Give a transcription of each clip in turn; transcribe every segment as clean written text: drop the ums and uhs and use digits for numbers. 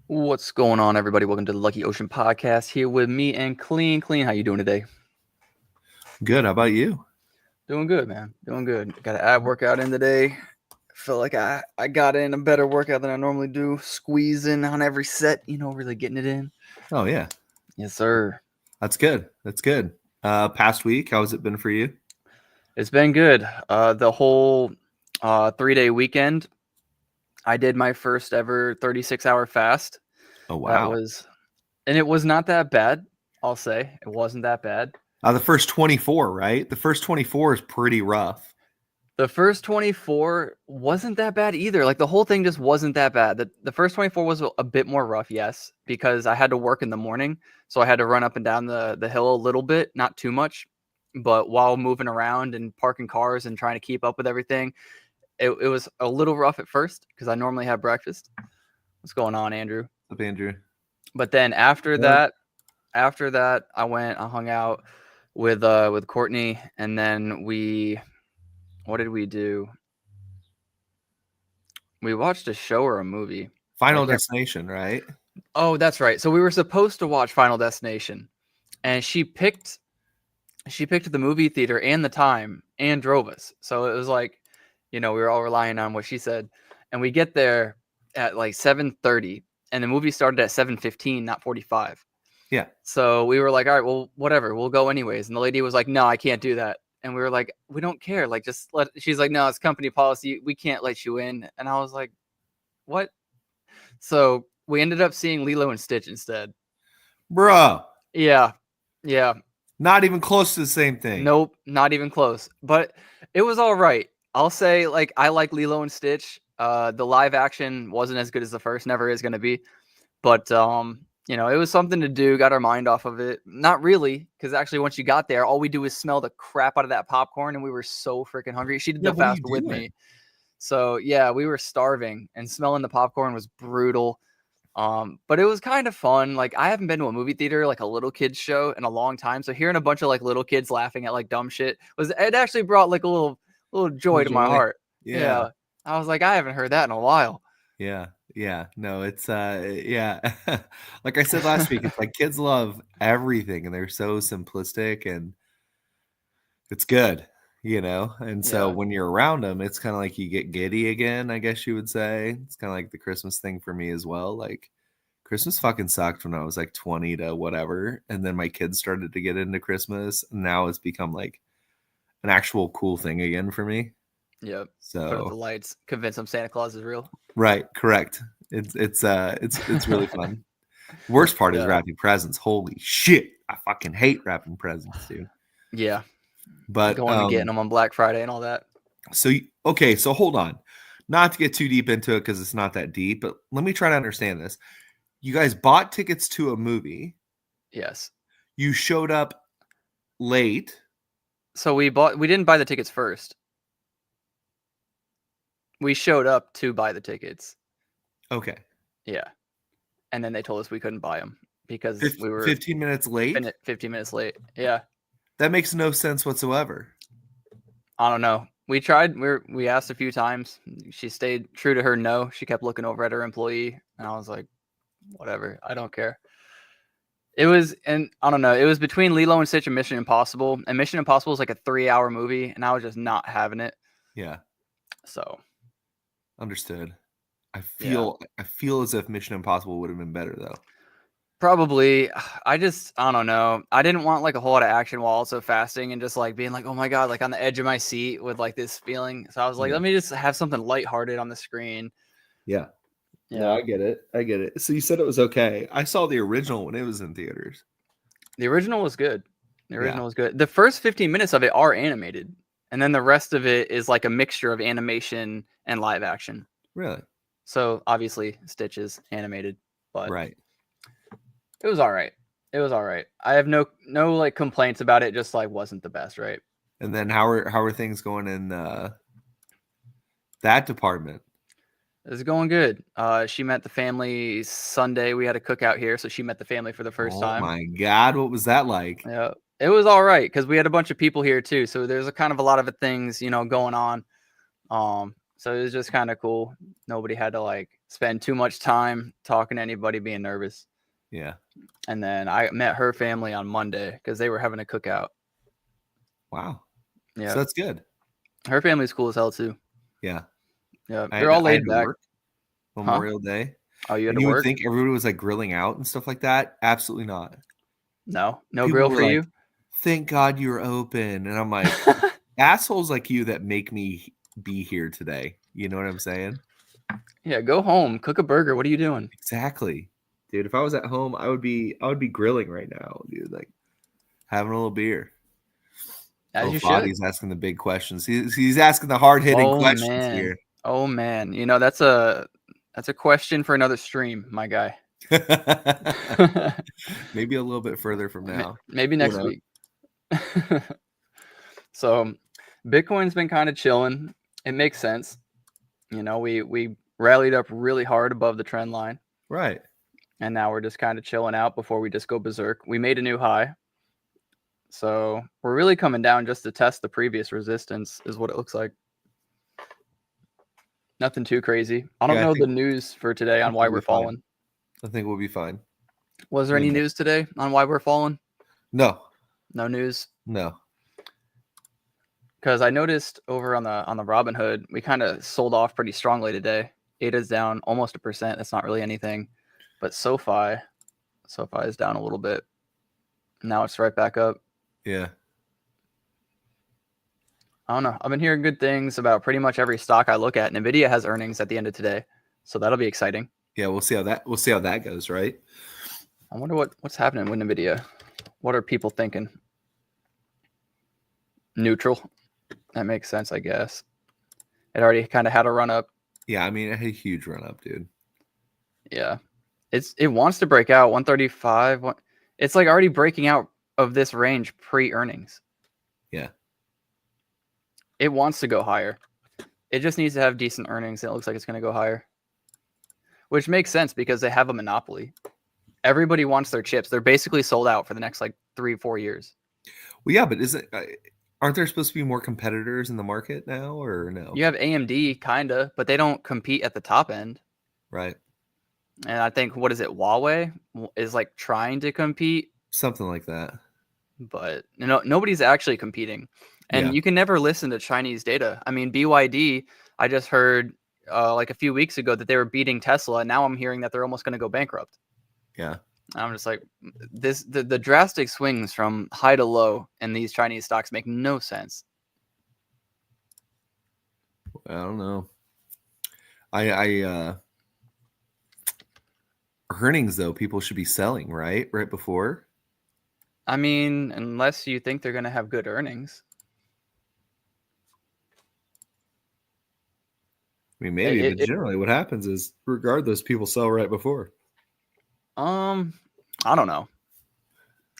What's going on, everybody? Welcome to the Lucky Ocean podcast. Here with me and Clean. How you doing today? Good. How about you? Doing good, man. Doing good. Got an ab workout in today. Feel like I got in a better workout than I normally do. Squeezing on every set, really getting it in. Oh yeah, Yes, sir. that's good. That's good. Past week, how has it been for you? It's been good. The whole 3-day weekend, I did my first ever 36-hour fast. Oh That wow. was, and it was not that bad. I'll say it wasn't that bad. The first 24, right? The first 24 is pretty rough. The first 24 wasn't that bad either. Like the whole thing just wasn't that bad. The first 24 was a bit more rough, yes, because I had to work in the morning, so I had to run up and down the hill a little bit, not too much, but while moving around and parking cars and trying to keep up with everything, it was a little rough at first because I normally have breakfast. What's going on, Andrew? What's up, Andrew? But then after What? that, I hung out with Courtney, and then what did we do? We watched a show or a movie. Final Destination, right? Oh, that's right. So we were supposed to watch Final Destination, and she picked the movie theater and the time and drove us. So it was like, we were all relying on what she said. And we get there at like 7:30, and the movie started at 7:15, not 45. Yeah. So we were like, all right, well, whatever, we'll go anyways. And the lady was like, no, I can't do that. And we were like, we don't care. Like, just she's like, no, it's company policy. We can't let you in. And I was like, what? So we ended up seeing Lilo and Stitch instead. Bruh. Yeah. Not even close to the same thing. Nope, not even close. But it was all right. I'll say, like, I like Lilo and Stitch. The live action wasn't as good as the first, never is going to be. But it was something to do. Got our mind off of it. Not really, because actually, once you got there, all we do is smell the crap out of that popcorn, and we were so freaking hungry. She did the fast with me. So yeah, we were starving, and smelling the popcorn was brutal. But it was kind of fun. Like, I haven't been to a movie theater, like a little kids show, in a long time. So hearing a bunch of like little kids laughing at like dumb shit it actually brought like a little joy to my heart. Yeah. I was like, I haven't heard that in a while. Yeah. No, it's yeah. Like I said last week, it's like kids love everything and they're so simplistic and it's good. And so when you're around them, it's kind of like you get giddy again, I guess you would say. It's kind of like the Christmas thing for me as well. Like Christmas fucking sucked when I was like 20 to whatever, and then my kids started to get into Christmas, and now it's become like an actual cool thing again for me. Yep. So put up the lights, convince them Santa Claus is real. Right, correct. It's really fun. Worst part is wrapping presents. Holy shit. I fucking hate wrapping presents, dude. Yeah. But going and getting them on Black Friday and all that. So hold on. Not to get too deep into it because it's not that deep, but let me try to understand this. You guys bought tickets to a movie. Yes. You showed up late. So we didn't buy the tickets first. We showed up to buy the tickets. Okay. Yeah. And then they told us we couldn't buy them because we were 15 minutes late. 15 minutes late. Yeah. That makes no sense whatsoever. I don't know. We tried. We asked a few times. She stayed true to her no. She kept looking over at her employee, and I was like, whatever. I don't care. It was, and I don't know. It was between Lilo and Stitch and Mission Impossible, and Mission Impossible is like a 3-hour movie, and I was just not having it. Yeah. So. Understood. I feel as if Mission Impossible would have been better though. Probably. I don't know. I didn't want like a whole lot of action while also fasting and just like being like, oh my God, like on the edge of my seat with like this feeling. So I was like, let me just have something lighthearted on the screen. Yeah. No, I get it. So you said it was okay. I saw the original when it was in theaters. The original was good. The first 15 minutes of it are animated. And then the rest of it is like a mixture of animation and live action. Really? So obviously Stitch is animated, but right. It was all right. I have no like complaints about it. Just like wasn't the best, right? And then how are things going in that department? It's going good. She met the family Sunday. We had a cookout here, so she met the family for the first time. Oh my God, what was that like? Yeah, it was all right because we had a bunch of people here too. So there's a kind of a lot of things, going on. So it was just kind of cool. Nobody had to like spend too much time talking to anybody, being nervous. Yeah. And then I met her family on Monday because they were having a cookout. Wow. Yeah. So that's good. Her family's cool as hell too. Yeah. Yeah. I They're all I had laid to back. work Huh? Memorial Day, Oh, you had and to you would work? think everybody was like grilling out and stuff like that. Absolutely not. No People grill were for like, you? "Thank God you're open," and I'm like, assholes like you that make me be here today. You know what I'm saying? Yeah, go home, cook a burger. What are you doing? Exactly, dude. If I was at home, I would be grilling right now, dude. Like having a little beer. As Oh, you should. Fadi's asking the big questions. He's asking the hard hitting Oh questions man. here. Oh man. You know, that's a question for another stream, my guy. Maybe a little bit further from now. Maybe Who next knows? week. So Bitcoin's been kind of chilling. It makes sense. You know, we rallied up really hard above the trend line, Right. and now we're just kind of chilling out before we just go berserk. We made a new high. So we're really coming down just to test the previous resistance, is what it looks like. Nothing too crazy. I don't Yeah, I know think the news for today on why we'll we're be fine. falling. I think we'll be fine. Was there You any know. news today on why we're falling? No. No news. No. Because I noticed over on the Robinhood, we kind of sold off pretty strongly today. ADA's down almost 1%. That's not really anything. But SoFi is down a little bit. Now it's right back up. Yeah. I don't know. I've been hearing good things about pretty much every stock I look at. Nvidia has earnings at the end of today, so that'll be exciting. Yeah, we'll see how that goes, right? I wonder what's happening with Nvidia. What are people thinking? Neutral. That makes sense, I guess. It already kind of had a run up. Yeah, I mean, it had a huge run up, dude. Yeah. It wants to break out 135. It's like already breaking out of this range pre-earnings. Yeah. It wants to go higher. It just needs to have decent earnings, and it looks like it's going to go higher. Which makes sense because they have a monopoly. Everybody wants their chips. They're basically sold out for the next like 3-4 years. Well, yeah, but aren't there supposed to be more competitors in the market now, or no? You have AMD, kind of, but they don't compete at the top end. Right. And I think, what is it, Huawei is like trying to compete. Something like that. But nobody's actually competing. And Yeah. you can never listen to Chinese data. I mean, BYD, I just heard like a few weeks ago that they were beating Tesla. And now I'm hearing that they're almost going to go bankrupt. Yeah. I'm just like, the drastic swings from high to low in these Chinese stocks make no sense. I don't know. Earnings though, people should be selling, right? Right before. I mean, unless you think they're going to have good earnings. I mean, maybe, but generally what happens is regardless, people sell right before. I don't know.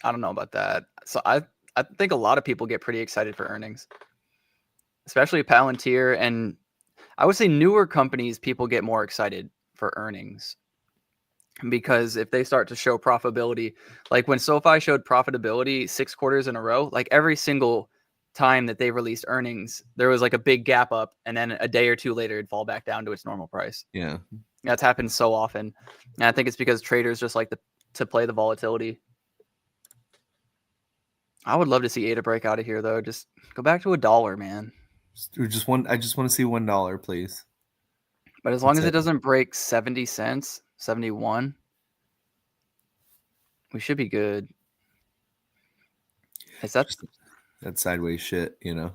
I don't know about that. So I think a lot of people get pretty excited for earnings, especially Palantir, and I would say newer companies, people get more excited for earnings because if they start to show profitability, like when SoFi showed profitability 6 quarters in a row, like every single time that they released earnings, there was like a big gap up, and then a day or two later it'd fall back down to its normal price. Yeah. That's happened so often. And I think it's because traders just like to play the volatility. I would love to see ADA break out of here, though. Just go back to $1, man. I just want to see $1, please. But as long as it doesn't break 70 cents, 71, we should be good. Is that that sideways shit, you know?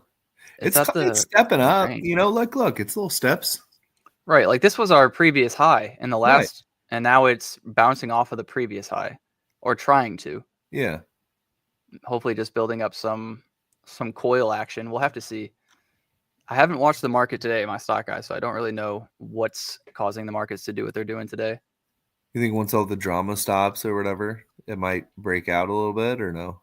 It's stepping up, range. you know, look, it's little steps. Right. Like this was our previous high in the last, Right. And now it's bouncing off of the previous high, or trying to. Yeah. Hopefully just building up some coil action. We'll have to see. I haven't watched the market today, my stock guy, so I don't really know what's causing the markets to do what they're doing today. You think once all the drama stops or whatever, it might break out a little bit, or no?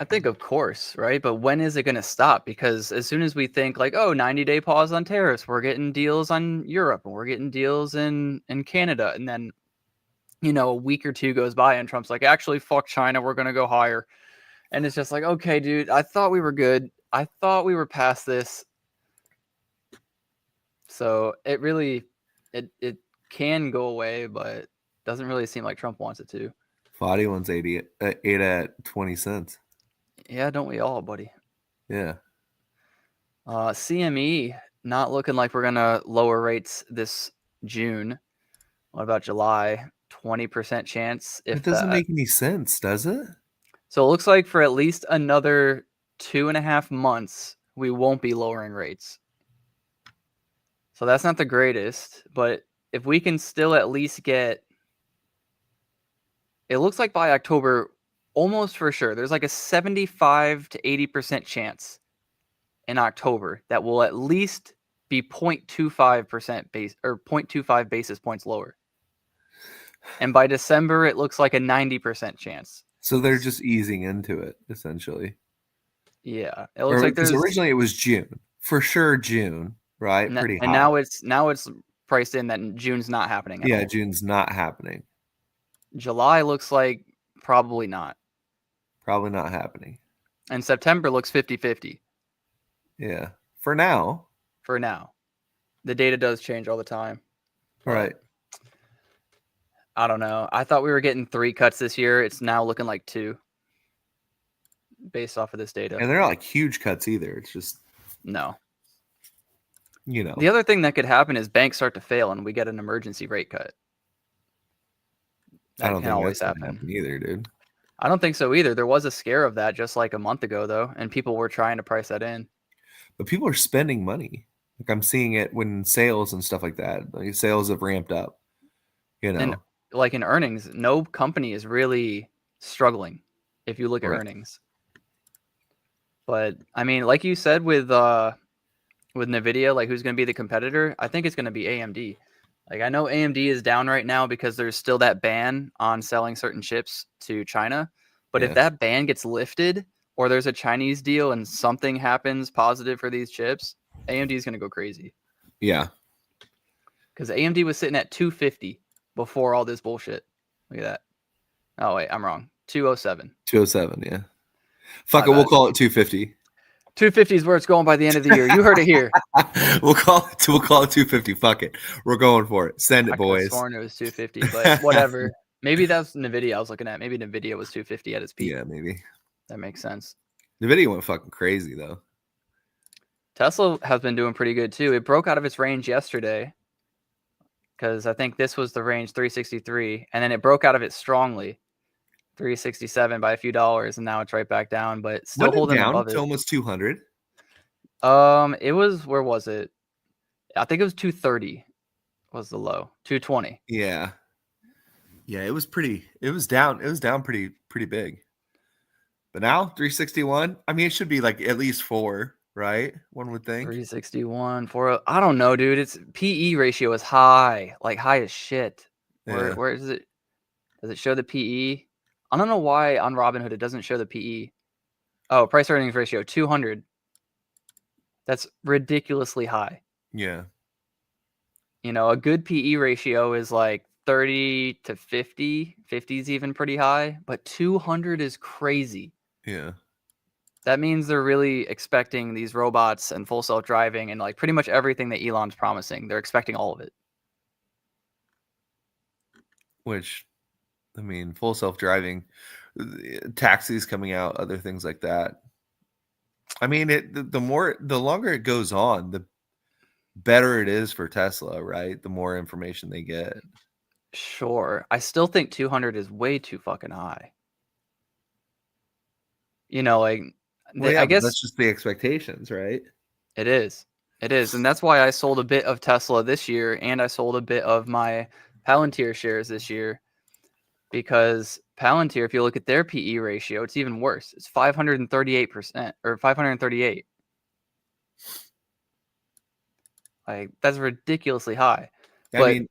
I think, of course, right? But when is it going to stop? Because as soon as we think like, oh, 90-day pause on tariffs, we're getting deals on Europe and we're getting deals in Canada. And then, a week or two goes by and Trump's like, actually, fuck China. We're going to go higher. And it's just like, okay, dude, I thought we were good. I thought we were past this. So it really, it can go away, but doesn't really seem like Trump wants it to. Foddy one's 8 at 20 cents. Yeah, don't we all, buddy? Yeah. CME not looking like we're gonna lower rates this June. What about July? 20% chance, That if doesn't that. make any sense, does it? So it looks like for at least another 2.5 months, we won't be lowering rates. So that's not the greatest, but if we can still at least get, it looks like by October, almost for sure, there's like a 75 to 80% chance in October that will at least be 0.25% base or 0.25 basis points lower. And by December, it looks like a 90% chance. So they're just easing into it, essentially. Yeah, it looks like Because there's, originally it was June. For sure June, right? Pretty and hot. now it's priced in that June's not happening at Yeah, all. June's not happening. July looks like probably not. Probably not happening. And September looks 50-50 Yeah. For now. for now. The data does change all the time. All right. I don't know. I thought we were getting 3 cuts this year. It's now looking like 2 based off of this data. And they're not like huge cuts either. It's just, No. you know. The other thing that could happen is banks start to fail and we get an emergency rate cut. I That don't can think always that's gonna happen. happen either, dude. I don't think so either. There was a scare of that just like a month ago, though, and people were trying to price that in. But people are spending money. Like I'm seeing it when sales and stuff like that. Like sales have ramped up. You know. And like in earnings, no company is really struggling if you look at Right. earnings. But I mean, like you said with Nvidia, like who's going to be the competitor? I think it's going to be AMD. Like I know AMD is down right now because there's still that ban on selling certain chips to China. But if Yeah. that ban gets lifted or there's a Chinese deal and something happens positive for these chips, AMD is going to go crazy. Yeah. Because AMD was sitting at 250 before all this bullshit. Look at that. Oh, wait, I'm wrong. 207. 207, yeah. Fuck My it, we'll bad. call it 250. 250 is where it's going by the end of the year. You heard it here. we'll call it 250. Fuck it. We're going for it. Send it, I could have boys. sworn it was 250, but whatever. Maybe that's Nvidia I was looking at. Maybe Nvidia was 250 at its peak. Yeah, maybe. That makes sense. Nvidia went fucking crazy though. Tesla has been doing pretty good too. It broke out of its range yesterday because I think this was the range 363, and then it broke out of it strongly, 367 by a few dollars, and now it's right back down, but still Went holding down above to it. almost 200. It was, where was it? I think it was 230 was the low. 220. Yeah. Yeah, it was down. It was down pretty big. But now 361. I mean, it should be like at least 4, right? One would think. 361, 40. I don't know, dude. Its PE ratio is high, like high as shit. Yeah. Where is it? Does it show the PE? I don't know why on Robinhood it doesn't show the PE. Oh, price earnings ratio 200. That's ridiculously high. Yeah. You know, a good PE ratio is like 30 to 50. 50 is even pretty high, but 200 is crazy. Yeah. That means they're really expecting these robots and full self-driving and like pretty much everything that Elon's promising. They're expecting all of it. Which, I mean, full self-driving, taxis coming out, other things like that. I mean, the longer it goes on, the better it is for Tesla, right? The more information they get. Sure. I still think 200 is way too fucking high. You know, like, Well, yeah, I guess that's just the expectations, right? it is. It is. And that's why I sold a bit of Tesla this year and I sold a bit of my Palantir shares this year, because Palantir, if you look at their PE ratio, it's even worse. It's 538% or 538. Like, that's ridiculously high. But I mean,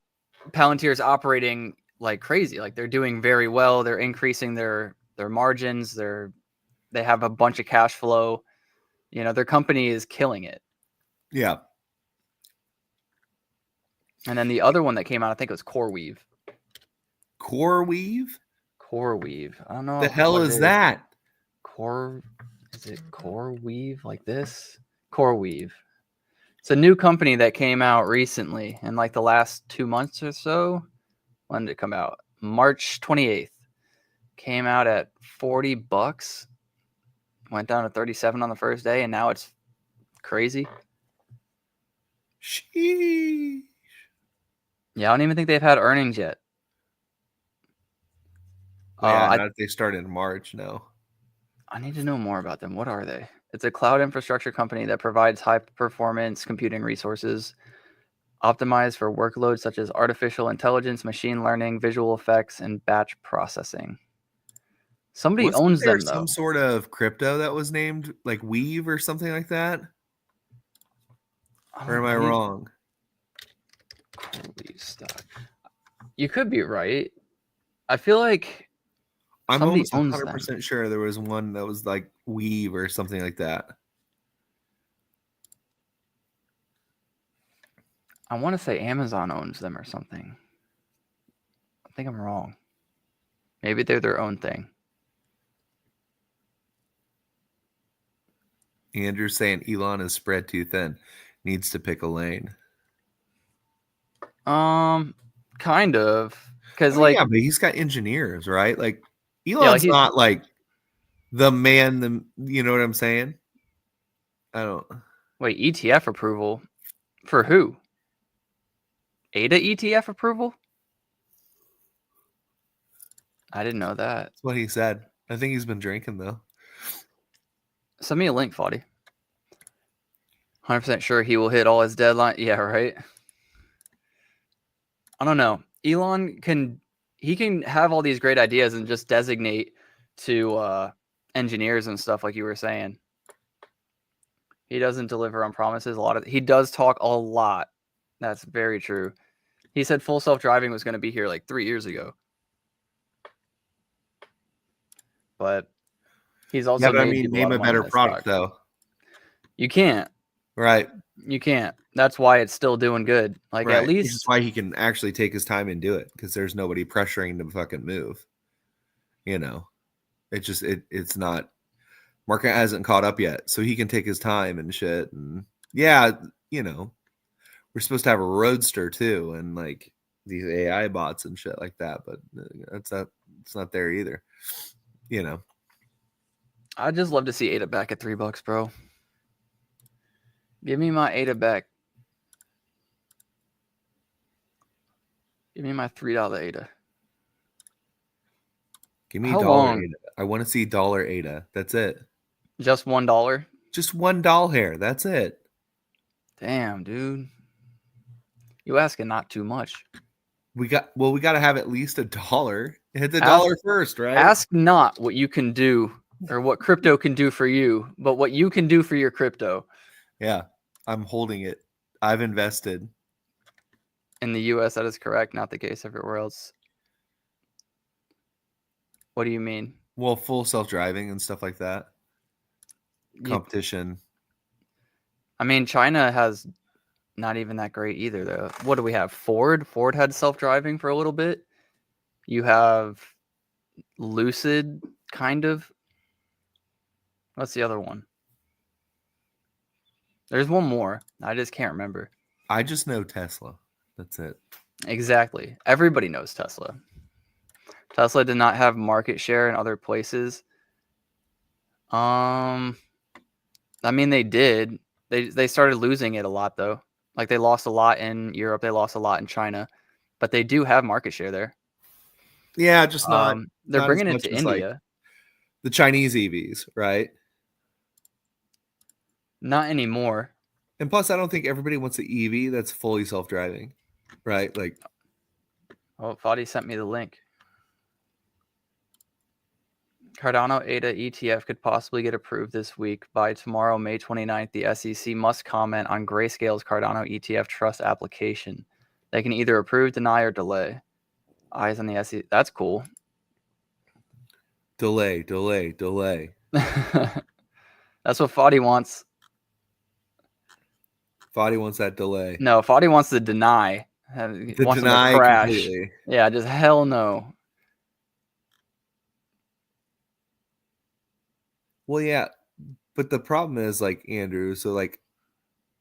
Palantir is operating like crazy. Like, they're doing very well. They're increasing their margins. They have a bunch of cash flow. You know, their company is killing it. yeah. And then the other one that came out, I think it was CoreWeave. CoreWeave? CoreWeave. I don't know. The hell what is that? Is it CoreWeave like this? CoreWeave. It's a new company that came out recently in like the last 2 months or so. When did it come out? March 28th. Came out at $40. Went down to 37 on the first day, and now it's crazy. Sheesh. Yeah, I don't even think they've had earnings yet. Well, yeah, I not if they start in March. No. need to know more about them. What are they? It's a cloud infrastructure company that provides high-performance computing resources optimized for workloads such as artificial intelligence, machine learning, visual effects, and batch processing. Somebody Wasn't owns there them, some though. sort of crypto that was named like Weave or something like that? Or am I wrong? Holy stock. You could be right. I feel like I'm somebody almost owns them. 100% sure there was one that was like Weave or something like that. I want to say Amazon owns them or something. I think I'm wrong. Maybe they're their own thing. Andrew's saying Elon is spread too thin. Needs to pick a lane. Kind of. Because, I mean, like, yeah, but he's got engineers, right? Like yeah, like Elon's not like the man, you know what I'm saying? I don't. wait, ETF approval for who? ADA ETF approval? I didn't know that. That's what he said. I think he's been drinking though. Send me a link, Foddy. 100% sure he will hit all his deadline. Yeah, right. I don't know. Elon can have all these great ideas and just designate to engineers and stuff like you were saying. He doesn't deliver on promises. He does talk a lot. That's very true. He said full self-driving was going to be here like 3 years ago. But he's also Yeah, but I made mean, people a lot name of a money in better that product stock. though. You can't. Right. You can't. That's why it's still doing good. Like Right. at Which is least why he can actually take his time and do it because there's nobody pressuring him to fucking move. You know, it's not. Market hasn't caught up yet, so he can take his time and shit. And yeah, you know, we're supposed to have a roadster too, and like these AI bots and shit like that. But it's not there either. You know, I'd just love to see Ada back at $3, bro. Give me my Ada back. Give me my $3 Ada. give me How dollar long? ADA. I want to see dollar ADA. That's it. Just $1? Just $1 hair. That's it. Damn, dude. You asking not too much. We got to have at least $1. Hit the Ask dollar first, right? ask not what you can do or what crypto can do for you, but what you can do for your crypto. Yeah, I'm holding it. I've invested. In the US, that is correct, not the case everywhere else. What do you mean? Well, full self-driving and stuff like that. Competition. I mean, China has not even that great either, though. What do we have? Ford? Ford had self-driving for a little bit. You have Lucid, kind of. What's the other one? There's one more. I just can't remember. I just know Tesla. That's it. Exactly. Everybody knows Tesla. Tesla did not have market share in other places. I mean, they did. They started losing it a lot, though. Like, they lost a lot in Europe. They lost a lot in China. But they do have market share there. Yeah, just They're not as bringing it much to as like India. the Chinese EVs, right? Not anymore. And plus, I don't think everybody wants an EV that's fully self-driving, right? Like, Oh, Fadi sent me the link. Cardano ADA ETF could possibly get approved this week. By tomorrow, May 29th, the SEC must comment on Grayscale's Cardano ETF trust application. They can either approve, deny, or delay. Eyes on the SEC. That's cool. delay. That's what Fadi wants. Fadi wants that delay. No, Fadi wants to deny. He To wants them to deny crash. completely. Yeah, just hell no. Well, yeah, but the problem is like Andrew. So like,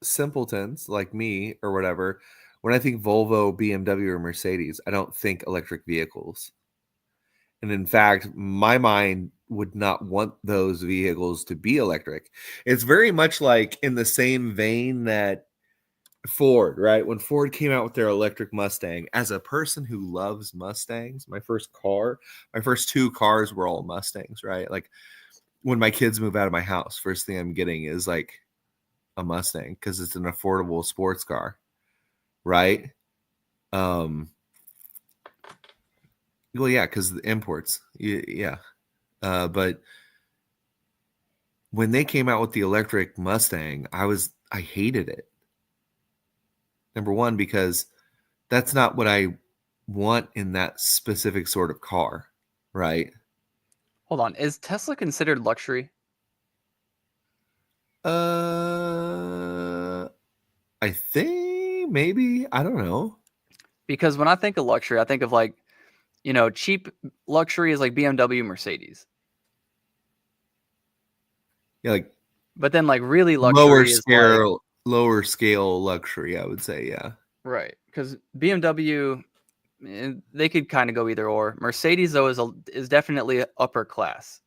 simpletons like me or whatever, when I think Volvo, BMW, or Mercedes, I don't think electric vehicles. And in fact, my mind would not want those vehicles to be electric. It's very much like in the same vein that Ford, right? When Ford came out with their electric Mustang, as a person who loves Mustangs, my first two cars were all Mustangs, right? Like when my kids move out of my house, first thing I'm getting is like a Mustang because it's an affordable sports car, right? Well, yeah, because the imports, yeah. But when they came out with the electric Mustang, I hated it. Number one, because that's not what I want in that specific sort of car, right? Hold on. Is Tesla considered luxury? I think maybe, I don't know. Because when I think of luxury, I think of like, cheap luxury is like BMW, Mercedes. Yeah, like But then like really luxury is like lower scale luxury, I would say, yeah. right, because BMW, they could kind of go either or. Mercedes though is definitely upper class,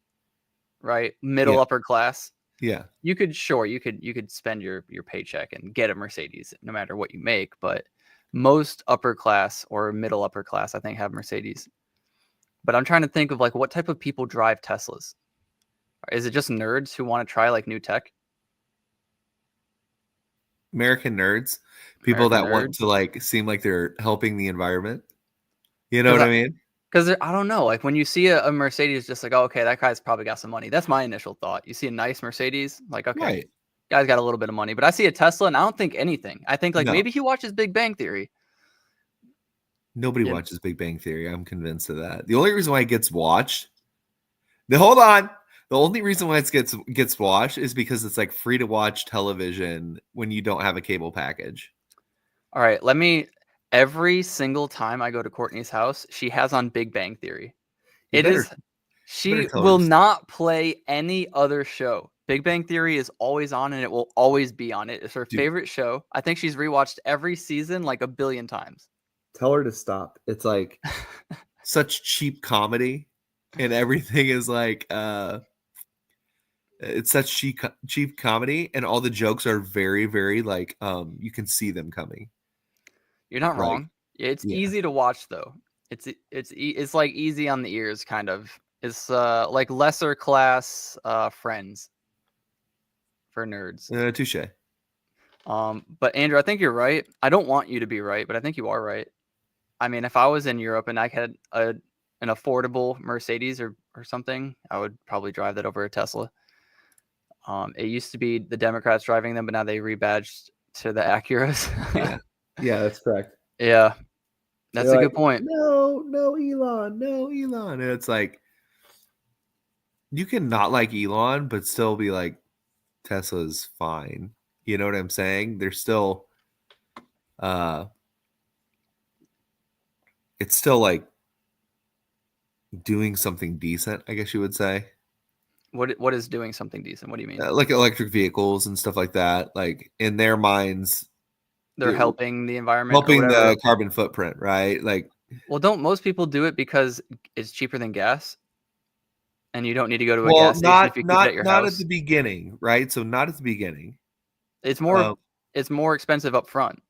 right? Middle Yeah. upper class. Yeah. You could spend your paycheck and get a Mercedes no matter what you make, but most upper class or middle upper class I think have Mercedes. But I'm trying to think of like what type of people drive Teslas. Is it just nerds who want to try like new tech? American nerds, people American that want nerds? to like seem like they're helping the environment. You know Because what I mean? I don't know, like when you see a Mercedes, just like, oh, okay, that guy's probably got some money. That's my initial thought. You see a nice Mercedes, like, okay, Right. guy's got a little bit of money. But I see a Tesla, and I don't think anything. I think like No. maybe he watches Big Bang Theory. Nobody You watches Big Bang Theory. I'm convinced of that. The only reason why it gets watched, hold on. The only reason why it gets watched is because it's like free to watch television when you don't have a cable package. All right, every single time I go to Courtney's house, she has on Big Bang Theory. You It better is, you better she tell her will to stop. not play any other show. Big Bang Theory is always on and it will always be on. It is her Dude, favorite show. I think she's rewatched every season like a billion times. tell her to stop. It's like such cheap comedy and everything is like it's such cheap comedy and all the jokes are very very like you can see them coming. You're not Like wrong. It's yeah. easy to watch though. It's like easy on the ears kind of. It's like lesser class Friends for nerds. Touche. But Andrew, I think you're right. I don't want you to be right, but I think you are right. I mean, if I was in Europe and I had an affordable Mercedes or something, I would probably drive that over a Tesla. It used to be the Democrats driving them, but now they rebadged to the Acuras. Yeah. Yeah, that's correct. Yeah, that's They're a like, good point. no, Elon, no, Elon. And it's like, you can not like Elon, but still be like, Tesla's fine. You know what I'm saying? They're still, uh, it's still like doing something decent, I guess you would say. What is doing something decent? What do you mean? Like electric vehicles and stuff like that. Like in their minds, They're helping the environment or helping whatever. the carbon footprint, right? Like, Well, don't most people do it because it's cheaper than gas, and you don't need to go to a well, gas station if you keep it at your not at the house? beginning, right? So not at the beginning. It's Um, more expensive up front.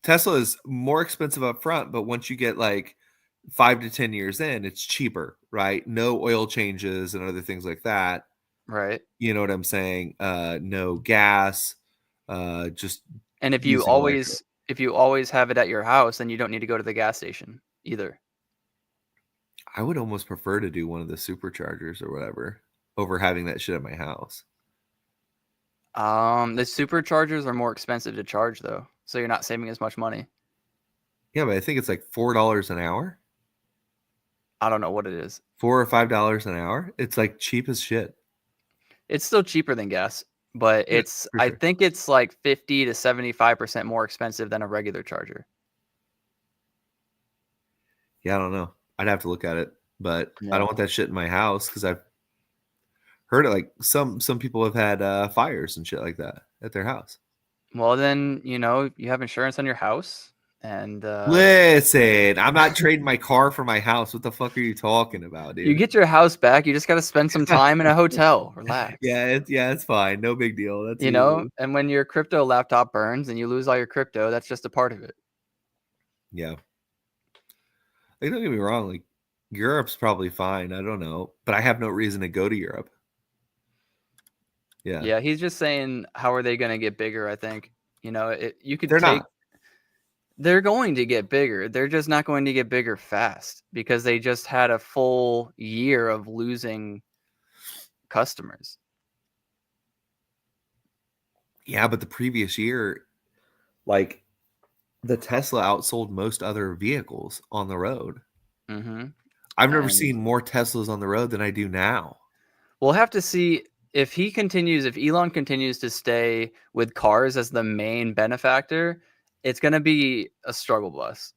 Tesla is more expensive up front, but once you get like 5 to 10 years in, it's cheaper, right? No oil changes and other things like that. Right. You know what I'm saying? No gas, just And using electric. if you always have it at your house, then you don't need to go to the gas station either. I would almost prefer to do one of the superchargers or whatever over having that shit at my house. The superchargers are more expensive to charge though, so you're not saving as much money. Yeah, but I think it's like $4 an hour, I don't know what it is. $4 or $5 an hour. It's like cheap as shit. It's still cheaper than gas, but Yeah, for I sure. think it's like 50 to 75% more expensive than a regular charger. Yeah, I don't know. I'd have to look at it, but I Yeah. don't want that shit in my house because I've heard it. Like some people have had fires and shit like that at their house. Well, then, you have insurance on your house and Listen, I'm not trading my car for my house. What the fuck are you talking about, you dude? get your house back. You just got to spend some time in a hotel. Relax. It's fine. No big deal. That's easy. And when your crypto laptop burns and you lose all your crypto, that's just a part of it. Yeah. Like, don't get me wrong. Like, Europe's probably fine. I don't know, but I have no reason to go to Europe. Yeah. Yeah, he's just saying, how are they going to get bigger? I think, you could They're not. they're going to get bigger. They're just not going to get bigger fast because they just had a full year of losing customers. Yeah, but the previous year, like, the Tesla outsold most other vehicles on the road. Mm-hmm. I've never And seen more Teslas on the road than I do now. we'll have to see if Elon continues to stay with cars as the main benefactor, it's going to be a struggle bus.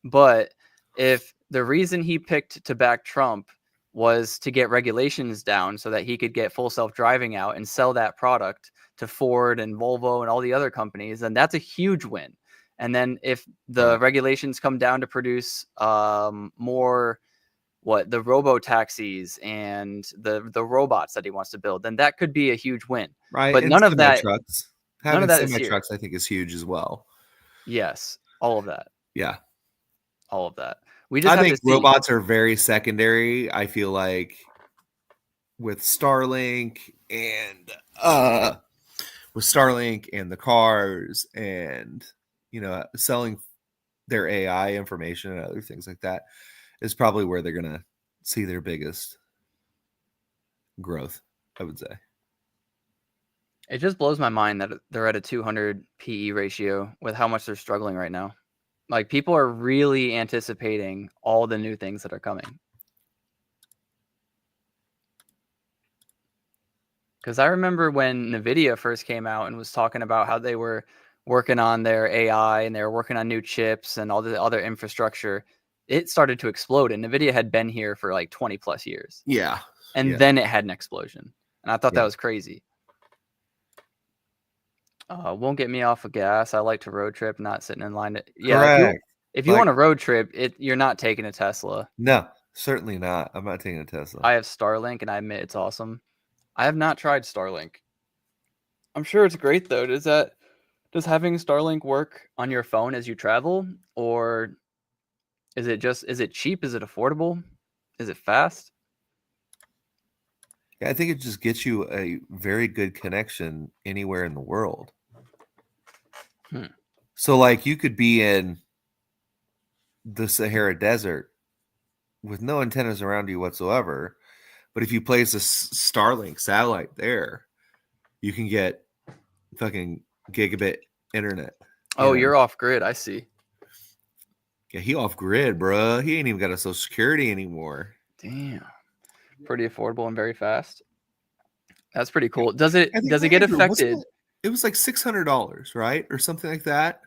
But if the reason he picked to back Trump was to get regulations down so that he could get full self-driving out and sell that product to Ford and Volvo and all the other companies, then that's a huge win. And then if the regulations come down to produce more the robo taxis and the robots that he wants to build, then that could be a huge win. Right. But And none of semi that trucks. none of Having that is semi here. trucks, I think, is huge as well. Yes, all of that. Yeah. All of that. We just I have think to see. robots are very secondary. I feel like with Starlink and the cars and selling their AI information and other things like that is probably where they're gonna see their biggest growth, I would say. It just blows my mind that they're at a 200 PE ratio with how much they're struggling right now. Like, people are really anticipating all the new things that are coming. Because I remember when NVIDIA first came out and was talking about how they were working on their AI and they were working on new chips and all the other infrastructure, it started to explode. And NVIDIA had been here for like 20 plus years. Yeah. And then it had an explosion. And I thought that Yeah. was crazy. Won't get me off of gas. I like to road trip, not sitting in line. Correct. If you want a road trip, you're not taking a Tesla. No, certainly not. I'm not taking a Tesla. I have Starlink, and I admit it's awesome. I have not tried Starlink. I'm sure it's great though. Does having Starlink work on your phone as you travel, or is it cheap? Is it affordable? Is it fast? Yeah, I think it just gets you a very good connection anywhere in the world. So, like, you could be in the Sahara Desert with no antennas around you whatsoever, but if you place a Starlink satellite there, you can get fucking gigabit internet. Oh, you're off grid. I see. Yeah, he off grid, bro. He ain't even got a Social Security anymore. Damn, pretty affordable and very fast. That's pretty cool. Does it get affected? It was like $600, right, or something like that,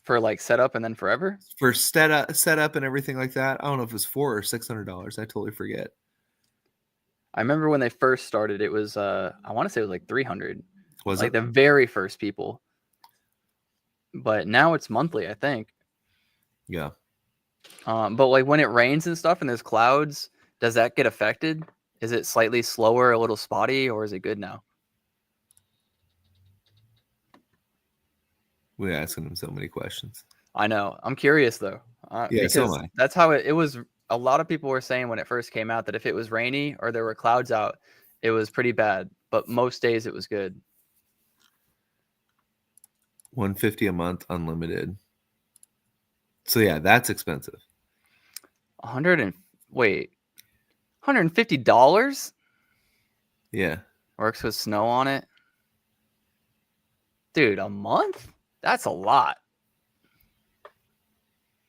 for like setup and then forever for setup and everything like that. I don't know if it was $400 or $600. I totally forget. I remember when they first started, it was I want to say it was like 300. Was like it the very first people? But now it's monthly, I think. Yeah. But like when it rains and stuff and there's clouds, does that get affected? Is it slightly slower, a little spotty, or is it good now? We're asking him so many questions. I know. I'm curious though. Because so am I. that's how it was. A lot of people were saying when it first came out that if it was rainy or there were clouds out, it was pretty bad. But most days it was good. $150 a month, unlimited. So yeah, that's expensive. $150? Yeah. Works with snow on it. Dude, a month? That's a lot.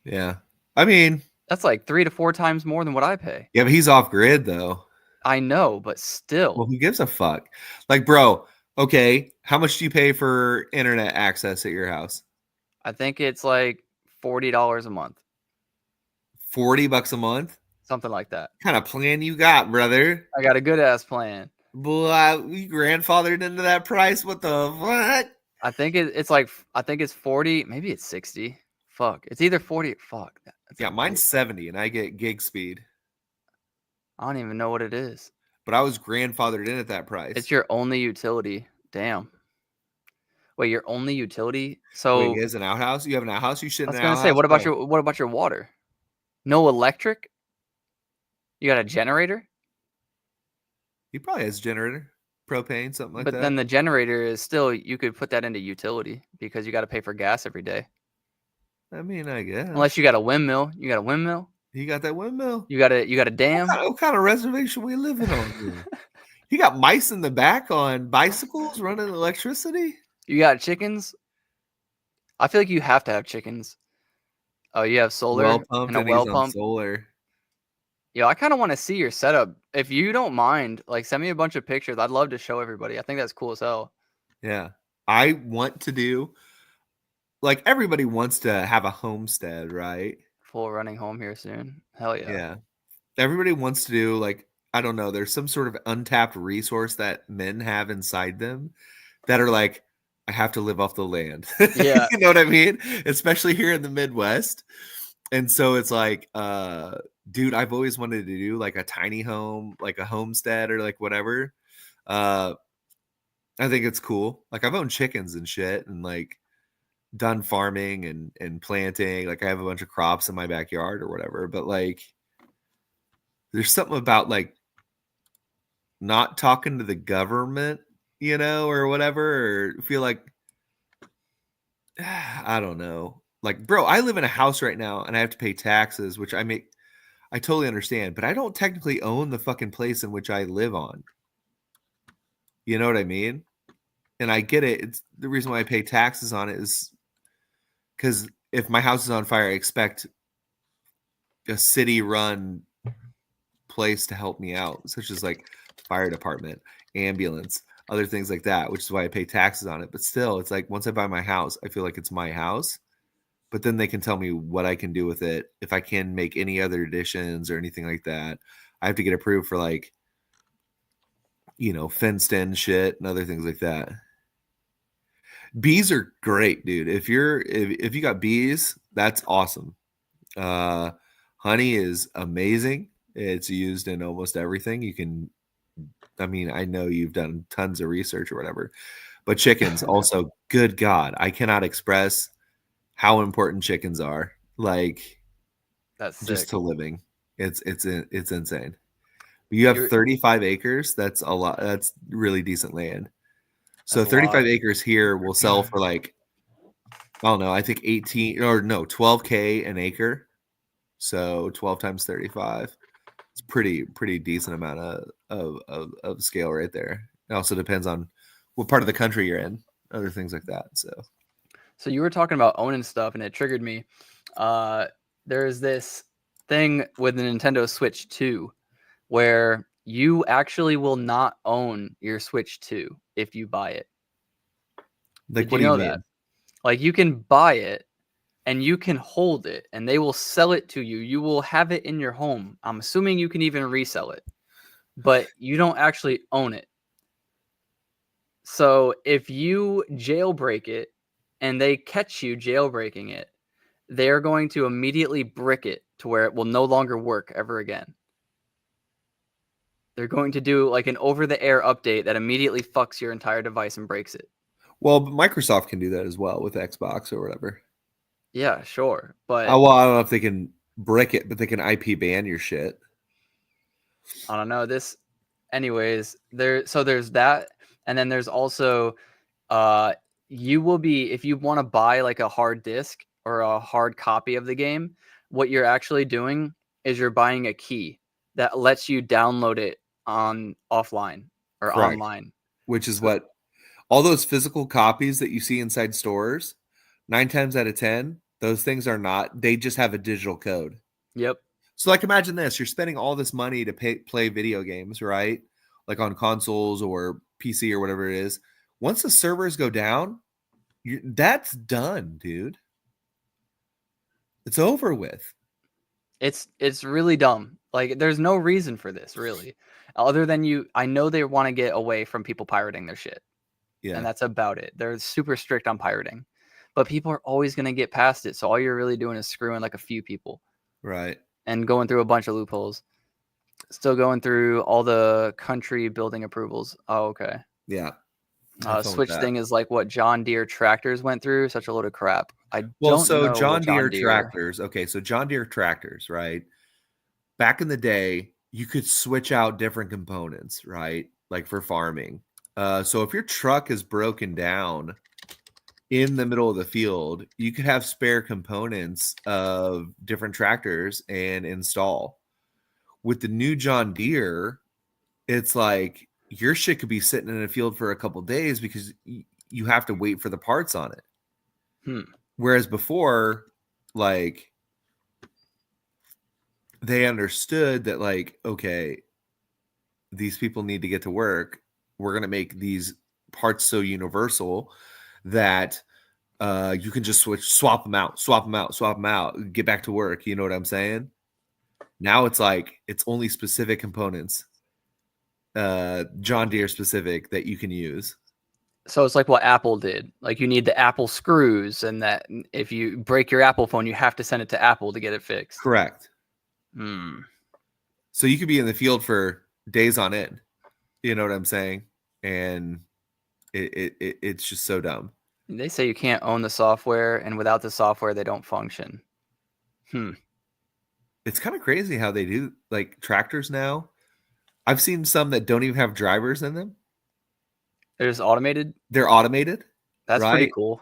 Yeah. I mean, that's like 3 to 4 times more than what I pay. Yeah, but he's off grid though. I know, but still. Well, who gives a fuck? Like, bro, okay, how much do you pay for internet access at your house? I think it's like $40 a month. $40 a month? Something like that. What kind of plan you got, brother? I got a good ass plan. Boy, we grandfathered into that price. What the fuck? I think it's like I think it's 40, maybe it's 60. Fuck, it's either 40. Fuck, that's Yeah, a mine's great. 70 and I get gig speed. I don't even know what it is. But I was grandfathered in at that It's price. your only utility. Damn. Wait, your only utility? Wait, So is an outhouse? You have an outhouse? You shit I in was an gonna say, outhouse, bro? what about your water? No electric? You got a generator? He probably has a generator, propane, something like But then that. the generator is still you could put that into utility because you got to pay for gas every day. I mean, I Unless guess. you got a windmill. You got a windmill. He got that windmill. You got a dam. What kind of reservation we living on here? He got mice in the back on bicycles running electricity. You got chickens. I feel like you have to have chickens. Oh, you have Well solar and pumped, a and he's well on pump. solar. Yo, I kind of want to see your setup. If you don't mind, like send me a bunch of pictures. I'd love to show everybody. I think that's cool as hell. Yeah. I want to do, like, everybody wants to have a homestead, right? Full running home here soon. Hell yeah. Yeah. Everybody wants to do, like, I don't know, there's some sort of untapped resource that men have inside them that are like, I have to live off the land. Yeah. You know what I mean? Especially here in the Midwest. And so it's like, dude, I've always wanted to do like a tiny home, like a homestead or like whatever. Uh, I think it's cool. Like I've owned chickens and shit and like done farming and planting. Like I have a bunch of crops in my backyard or whatever. But like there's something about like not talking to the government, you know, or whatever, or feel like I don't know. Like, bro, I live in a house right now and I have to pay taxes, which I totally understand, but I don't technically own the fucking place in which I live on. You know what I mean? And I get it. It's the reason why I pay taxes on it is because if my house is on fire, I expect a city run place to help me out, such as like fire department, ambulance, other things like that, which is why I pay taxes on it. But still, it's like once I buy my house, I feel like it's my house. But then they can tell me what I can do with it. If I can make any other additions or anything like that, I have to get approved for like, you know, fenced in shit and other things like that. Bees are great, dude. If you got bees, that's awesome. Uh, honey is amazing. It's used in almost everything. You can, I mean, I know you've done tons of research or whatever, but chickens also, good God, I cannot express how important chickens are. Like That's just sick. to living. It's insane. You have You're 35 acres. That's a lot. That's really decent land. So that's a 35 lot. acres here will sell for like, I don't know, I think 18 or no, 12K an acre. So 12 times 35. It's pretty decent amount of scale right there. It also depends on what part of the country you're in, other things like that. So So you were talking about owning stuff, and it triggered me. Uh, there's this thing with the Nintendo Switch 2 where you actually will not own your Switch 2 if you buy it. like Did what you do you know that? mean? Like you can buy it and you can hold it and they will sell it to you. You will have it in your home. I'm assuming you can even resell it, but you don't actually own it. So if you jailbreak it and they catch you jailbreaking it, they're going to immediately brick it to where it will no longer work ever again. They're going to do like an over the air update that immediately fucks your entire device and breaks it. Well, Microsoft can do that as well with Xbox or whatever. Yeah, sure. Oh, But well, I don't know if they can brick it, but they can IP ban your shit. I don't know. This anyways, there's that. And then there's also you will be if you want to buy like a hard disk or a hard copy of the game, what you're actually doing is you're buying a key that lets you download it on offline or Correct. online. Which is So, what all those physical copies that you see inside stores, 9 times out of 10, those things are not, they just have a digital code. yep. So, like, imagine this, you're spending all this money to play video games, right? Like on consoles or PC or whatever it is. Once the servers go down, that's done, dude. It's over with. It's really dumb. Like there's no reason for this really. Other than I know they want to get away from people pirating their shit. and Yeah. that's about it. They're super strict on pirating, but people are always going to get past it. So all you're really doing is screwing like a few people Right. and going through a bunch of loopholes. Still going through all the country building approvals. Oh, okay. Yeah. Have fun with Switch that. thing is like what John Deere tractors went through. Such a load of crap. I Well, don't so know what John John Deere Deere. tractors. Okay, so John Deere tractors, right? Back in the day, you could switch out different components, right? Like for farming. So if your truck is broken down in the middle of the field, you could have spare components of different tractors and install. With the new John Deere, it's like your shit could be sitting in a field for a couple days because you have to wait for the parts on it. Whereas before, like, they understood that, like, okay, these people need to get to work. We're going to make these parts so universal that you can just swap them out, get back to work. You know what I'm saying? Now it's like it's only specific components, John Deere specific, that you can use. So it's like what Apple did. Like you need the Apple screws, and that if you break your Apple phone, you have to send it to Apple to get it fixed. Correct. Hmm. So you could be in the field for days on end. You know what I'm saying? And it's just so dumb. They say you can't own the software, and without the software, they don't function. It's kind of crazy how they do like tractors now. I've seen some that don't even have drivers in them. They're just automated. They're automated, That's pretty right? cool.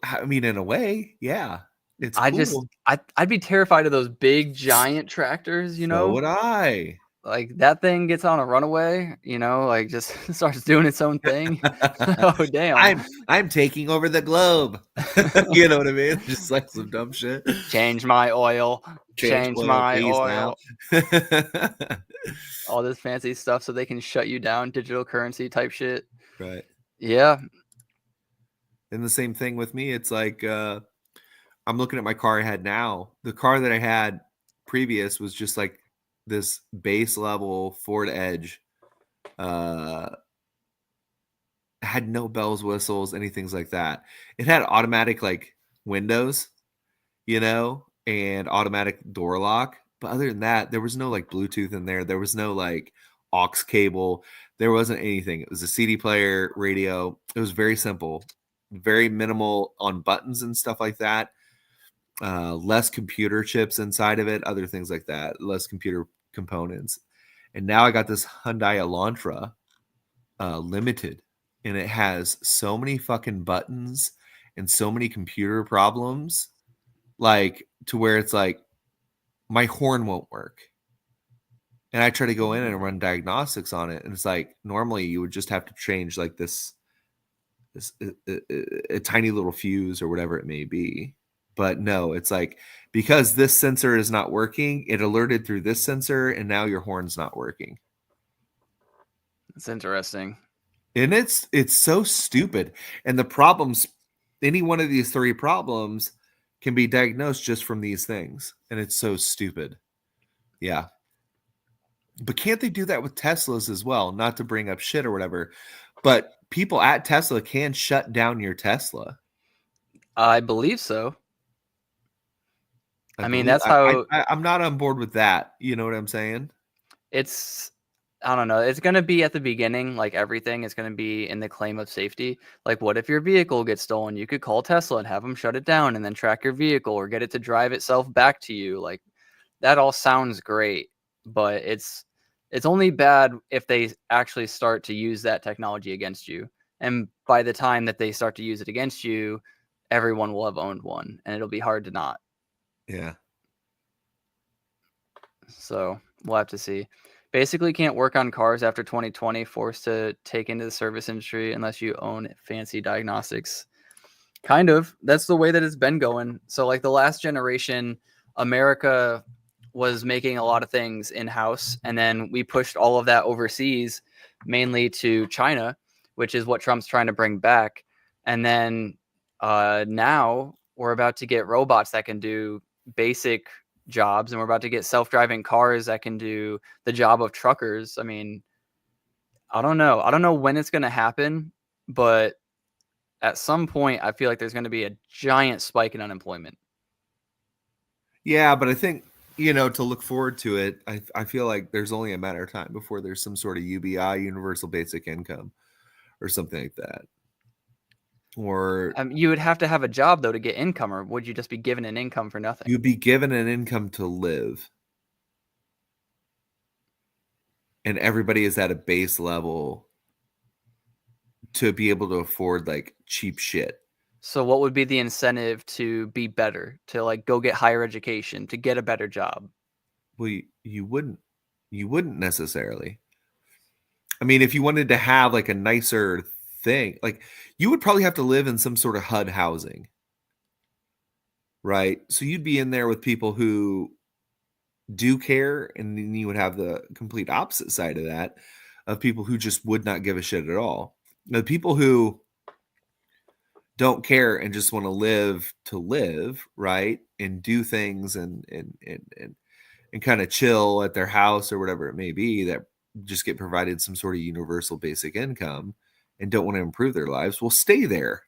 I mean, in a way, yeah, it's cool. I'd be terrified of those big giant tractors, you So know? would I. Like that thing gets on a runaway, you know, like just starts doing its own thing. Oh damn. I'm taking over the globe. You know what I mean? Just like some dumb shit. Change my oil. Change oil, my please, now. oil. All this fancy stuff so they can shut you down, digital currency type shit. Right. Yeah. And the same thing with me. It's like I'm looking at my car I had now. The car that I had previous was just like this base level Ford Edge. Had no bells, whistles, anything like that. It had automatic like windows, you know, and automatic door lock. But other than that, there was no like Bluetooth in there. There was no like aux cable. There wasn't anything. It was a CD player, radio. It was very simple, very minimal on buttons and stuff like that. Less computer chips inside of it, other things like that, less computer components. And now I got this Hyundai Elantra Limited, and it has so many fucking buttons and so many computer problems, like to where it's like my horn won't work. And I try to go in and run diagnostics on it, and it's like normally you would just have to change like this a tiny little fuse or whatever it may be. But no, it's like because this sensor is not working, it alerted through this sensor, and now your horn's not working. It's interesting. And it's so stupid. And the problems, any one of these three problems can be diagnosed just from these things. And it's so stupid. Yeah. But can't they do that with Teslas as well? Not to bring up shit or whatever, but people at Tesla can shut down your Tesla. I believe so. I mean, that's how how I'm not on board with that. You know what I'm saying? I don't know. It's going to be at the beginning, like everything is going to be in the claim of safety. Like, what if your vehicle gets stolen? You could call Tesla and have them shut it down and then track your vehicle or get it to drive itself back to you. Like, that all sounds great, but it's only bad if they actually start to use that technology against you. And by the time that they start to use it against you, everyone will have owned one, and it'll be hard to not. Yeah. So we'll have to see. Basically can't work on cars after 2020, forced to take into the service industry unless you own fancy diagnostics. Kind of. That's the way that it's been going. So like the last generation, America was making a lot of things in-house, and then we pushed all of that overseas, mainly to China, which is what Trump's trying to bring back. And then now we're about to get robots that can do basic jobs, and we're about to get self-driving cars that can do the job of truckers. I mean, I don't know when it's going to happen, but at some point, I feel like there's going to be a giant spike in unemployment. Yeah, but I think, to look forward to it, I feel like there's only a matter of time before there's some sort of UBI, universal basic income, or something like that. Or You would have to have a job, though, to get income, or would you just be given an income for nothing? you'd be given an income to live. And everybody is at a base level to be able to afford like cheap shit. So what would be the incentive to be better, to like go get higher education, to get a better job? Well, you wouldn't necessarily. I mean, if you wanted to have like a nicer thing, like you would probably have to live in some sort of HUD housing, right? So you'd be in there with people who do care, and then you would have the complete opposite side of that, of people who just would not give a shit at all. The people who don't care and just want to live, right, and do things and kind of chill at their house or whatever it may be, that just get provided some sort of universal basic income and don't want to improve their lives, will stay there.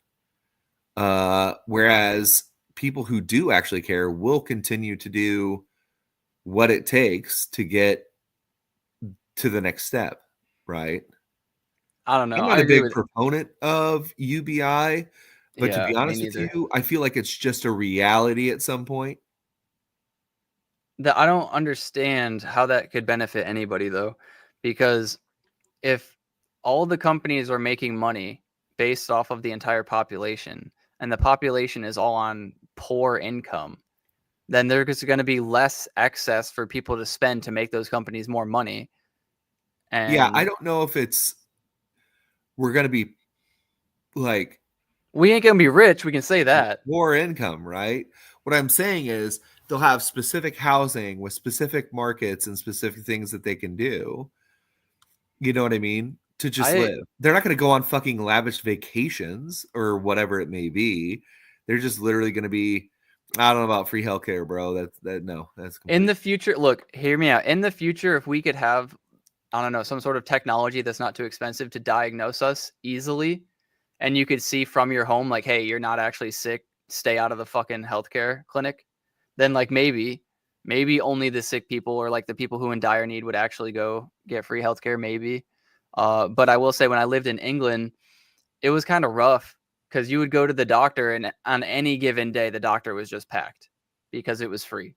Whereas people who do actually care will continue to do what it takes to get to the next step, right? I don't know. I'm I not a agree big with proponent of UBI, but to be me honest with neither. you, I feel like it's just a reality at some point. That I don't understand how that could benefit anybody though, because if all the companies are making money based off of the entire population, and the population is all on poor income, then there's going to be less excess for people to spend to make those companies more money. Yeah, I And don't know if we're going to be like we ain't going to be rich. We can say that. more income, right? What I'm saying is they'll have specific housing with specific markets and specific things that they can do. You know what I mean? To just I live. They're not going to go on fucking lavish vacations or whatever it may be. They're just literally going to be, I don't know about free healthcare, bro. That's In complete. the future, look, hear me out. In the future, if we could have, I don't know, some sort of technology that's not too expensive to diagnose us easily, and you could see from your home, like, hey, you're not actually sick, stay out of the fucking healthcare clinic, then like maybe only the sick people or like the people who in dire need would actually go get free healthcare, maybe. But I will say, when I lived in England, it was kind of rough because you would go to the doctor, and on any given day, the doctor was just packed because it was free.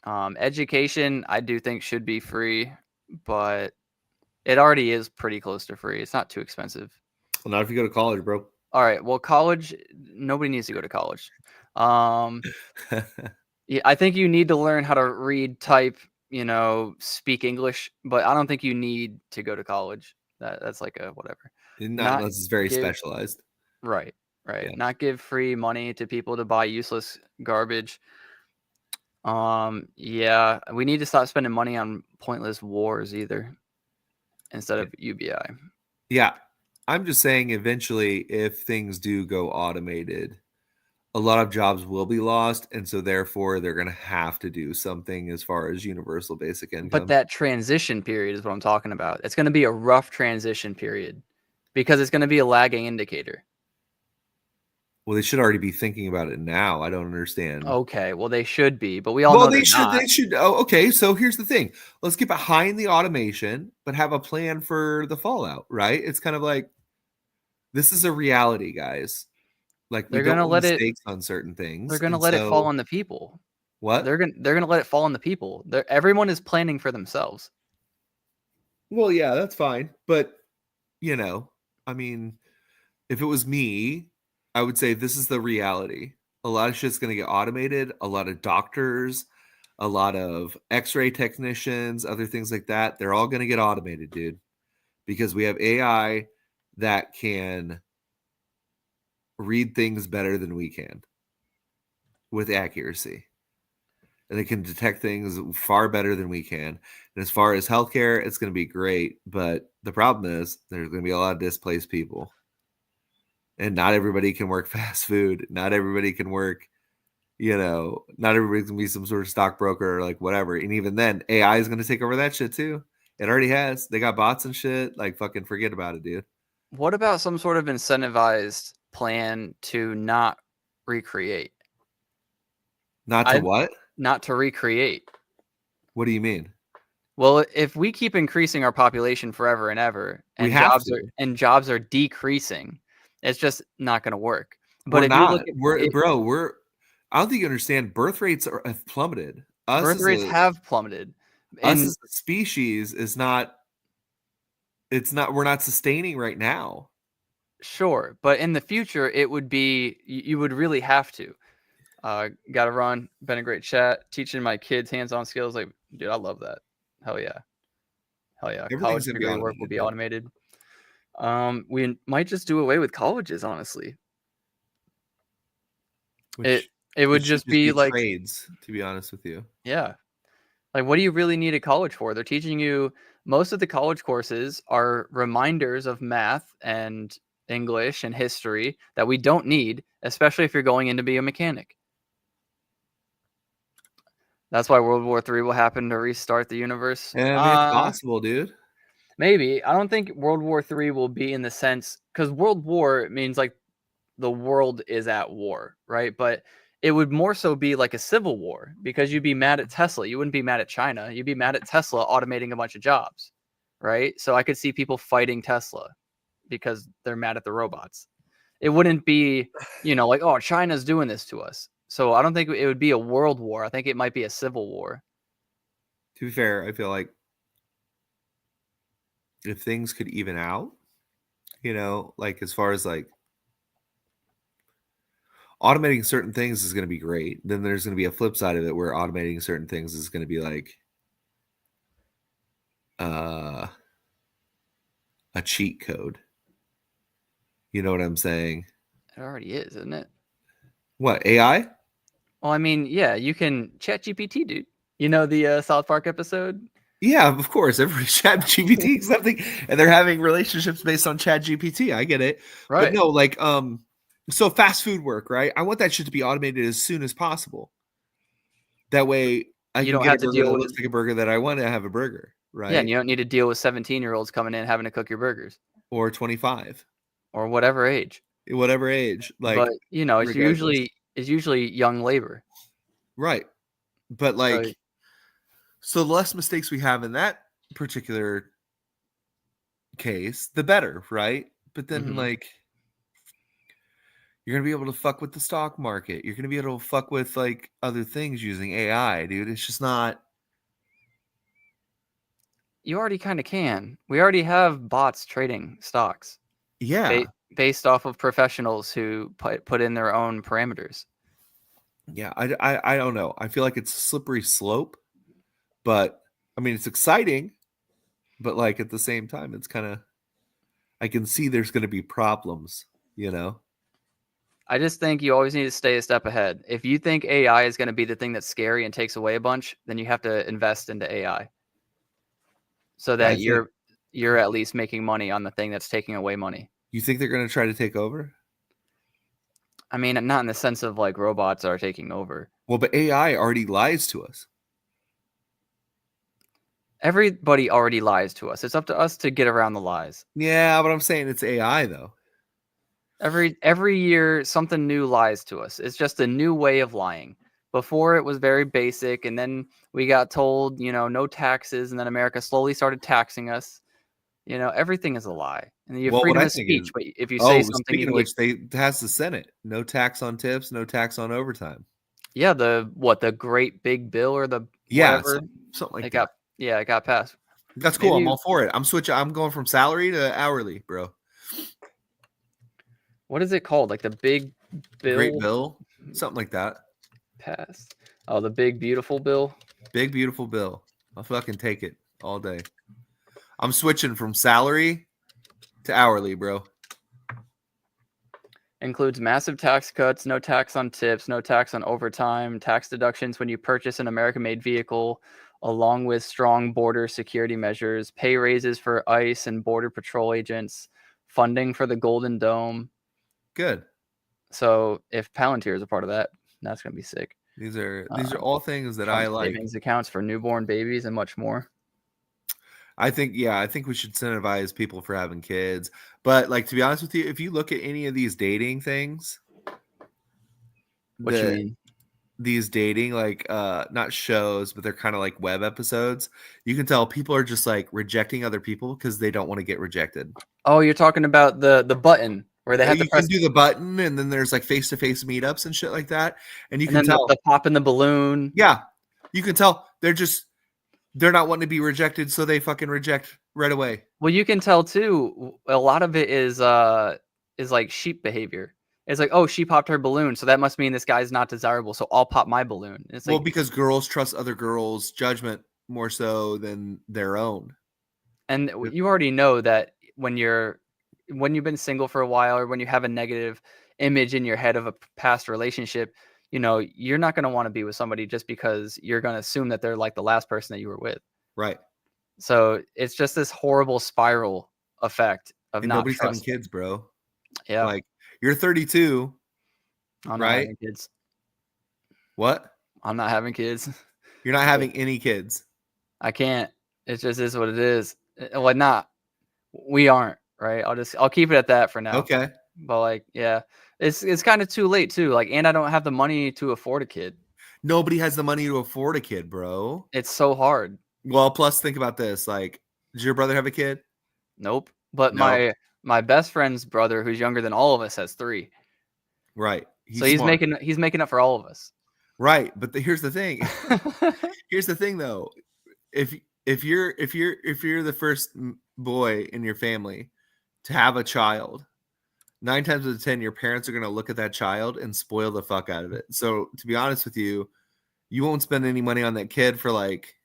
Education, I do think should be free, but it already is pretty close to free. It's not too expensive. Well, not if you go to college, bro. All right. Well, college, nobody needs to go to college. Yeah, I think you need to learn how to read, type, speak English, but I don't think you need to go to college. That's like a whatever. Not Not unless it's very give specialized. right, right. Yeah. Not give free money to people to buy useless garbage. Yeah, we need to stop spending money on pointless wars either, instead of UBI. Yeah. I'm just saying eventually if things do go automated, a lot of jobs will be lost, and so therefore they're going to have to do something as far as universal basic But income. that transition period is what I'm talking about. It's going to be a rough transition period because it's going to be a lagging indicator. Well, they should already be thinking about it now. I don't understand. Okay, well they should be, but we all Well, know they're not. they should. Oh, okay. So here's the thing. Let's get behind the automation, but have a plan for the fallout, right? It's kind of like, this is a reality, guys. Like, we They're don't gonna know let it. mistakes on certain They're things. gonna And let it fall so on the people. what? They're gonna let it fall on the people. Everyone is planning for themselves. Well, yeah, that's fine. But, I mean, if it was me, I would say this is the reality. A lot of shit's going to get automated. A lot of doctors, a lot of x-ray technicians, other things like that, they're all going to get automated, dude, because we have AI that can read things better than we can with accuracy. And it can detect things far better than we can. And as far as healthcare, it's going to be great. But the problem is there's going to be a lot of displaced people. And not everybody can work fast food. Not everybody can work, not everybody's going to be some sort of stockbroker or like whatever. And even then, AI is going to take over that shit too. It already has. They got bots and shit. Like, fucking forget about it, dude. What about some sort of incentivized plan to not recreate? Not to what? Not to recreate. What do you mean? Well, if we keep increasing our population forever and ever, We and have to. jobs are decreasing, it's just not going to work. But We're if you look not. at We're it, bro. We're. I don't think you understand. Birth rates have plummeted. birth rates have plummeted, Us and as a species is not. It's not. We're not sustaining right now. sure, but in the future, it would be you would really have to. Got to run. Been a great chat. Teaching my kids hands-on skills, like dude, I love that. Hell yeah, hell yeah. Everything's College gonna be degree work will automated, be dude. automated. We might just do away with colleges, honestly. It Which it it would should just just be be like, trades. To be honest with you. yeah. Like, what do you really need a college for? They're teaching you most of the college courses are reminders of math and English and history that we don't need, especially if you're going in to be a mechanic. That's why World War III will happen to restart the universe. And I mean, it's possible, dude. Maybe. I don't think World War III will be in the sense because World War means like the world is at war, right? But it would more so be like a civil war because you'd be mad at Tesla. You wouldn't be mad at China. You'd be mad at Tesla automating a bunch of jobs, right? So I could see people fighting Tesla because they're mad at the robots. It wouldn't be, like, oh, China's doing this to us. So I don't think it would be a world war. I think it might be a civil war. To be fair, I feel like if things could even out, like as far as like automating certain things is going to be great. Then there's going to be a flip side of it where automating certain things is going to be like a cheat code. You know what I'm saying? It already is, isn't it? What, AI? Well, I mean, yeah, you can chat GPT, dude. You know the South Park episode? Yeah, of course. Everybody's chat GPT something, and they're having relationships based on chat GPT. I get it. But Right. no, like, so fast food work, right? I want that shit to be automated as soon as possible. That way I You can don't get a have to burger deal that with, looks like a burger that I want to have a burger, yeah, and right? you don't need to deal with 17-year-olds coming in having to cook your burgers Or 25, or whatever age. whatever age, But, like it's regardless. usually young labor. Right. But So like, so the less mistakes we have in that particular case, the better, right? But then mhm. like you're gonna be able to fuck with the stock market. You're gonna be able to fuck with like other things using AI, dude. It's just not. You already kind of can. We already have bots trading stocks Yeah, based off of professionals who put in their own parameters. yeah. I don't know. I feel like it's a slippery slope, but I mean it's exciting, but like at the same time, it's kind of. I can see there's gonna be problems, you know. I just think you always need to stay a step ahead. If you think AI is going to be the thing that's scary and takes away a bunch, then you have to invest into AI so I that think. you're at least making money on the thing that's taking away money. You think they're gonna try to take over? I mean, not in the sense of like robots are taking over. Well, but AI already lies to us. Everybody already lies to us. It's up to us to get around the lies. Yeah, but I'm saying it's AI though. Every year something new lies to us. It's just a new way of lying. Before it was very basic, and then we got told, no taxes, and then America slowly started taxing us. Everything is a lie. And you have Well, what freedom I of think speech, is, but if you say oh, something, you speaking can of get, which, they passed the Senate. No tax on tips, no tax on overtime. yeah, the great big bill or the Yeah, whatever. something like It that. got yeah, it got passed. That's cool. I'm Maybe all for it. I'm switching. I'm going from salary to hourly, bro. what is it called? Like the big Great bill bill, something like that. passed. Oh, the big beautiful bill. Big beautiful bill. I'll fucking take it all day. I'm switching from salary to hourly, bro. Includes massive tax cuts, no tax on tips, no tax on overtime, tax deductions when you purchase an American-made vehicle, along with strong border security measures, pay raises for ICE and Border Patrol agents, funding for the Golden Dome. Good. So if Palantir is a part of that, that's going to be sick. These are all things that I Trump like. savings accounts for newborn babies and much more. I think we should incentivize people for having kids. But like, to be honest with you, if you look at any of these dating things, What you mean? these dating like not shows, but they're kind of like web episodes, you can tell people are just like rejecting other people because they don't want to get rejected. Oh, you're talking about the button where they have to You can press, do the button, and then there's like face-to-face meetups and shit like that, and you and can then tell. the pop in the balloon. Yeah, you can tell they're not wanting to be rejected, so they fucking reject right away. Well, you can tell too. A lot of it is like sheep behavior. It's like, oh, she popped her balloon, so that must mean this guy's not desirable. So I'll pop my balloon. It's Well, like, because girls trust other girls' judgment more so than their own. and you already know that when you've been single for a while, or when you have a negative image in your head of a past relationship, you're not going to want to be with somebody just because you're going to assume that they're like the last person that you were with. Right. So it's just this horrible spiral effect of And not nobody's having trusting. kids, bro. Yeah, Like, you're 32, I'm not right? having kids. What? I'm not having kids. You're not having any kids. I can't. It just is what it is. Well, not. We aren't, right? I'll keep it at that for now. Okay. But like, yeah, it's kind of too late too. Like, and I don't have the money to afford a kid. Nobody has the money to afford a kid, bro. It's so hard. Well, plus think about this. Like, does your brother have a kid? Nope. But No. my best friend's brother, who's younger than all of us, has 3. Right. So He's smart. he's making up for all of us. Right. But here's the thing. Here's the thing, though. If you're the first boy in your family to have a child, 9 times out of 10, your parents are going to look at that child and spoil the fuck out of it. So to be honest with you, you won't spend any money on that kid for like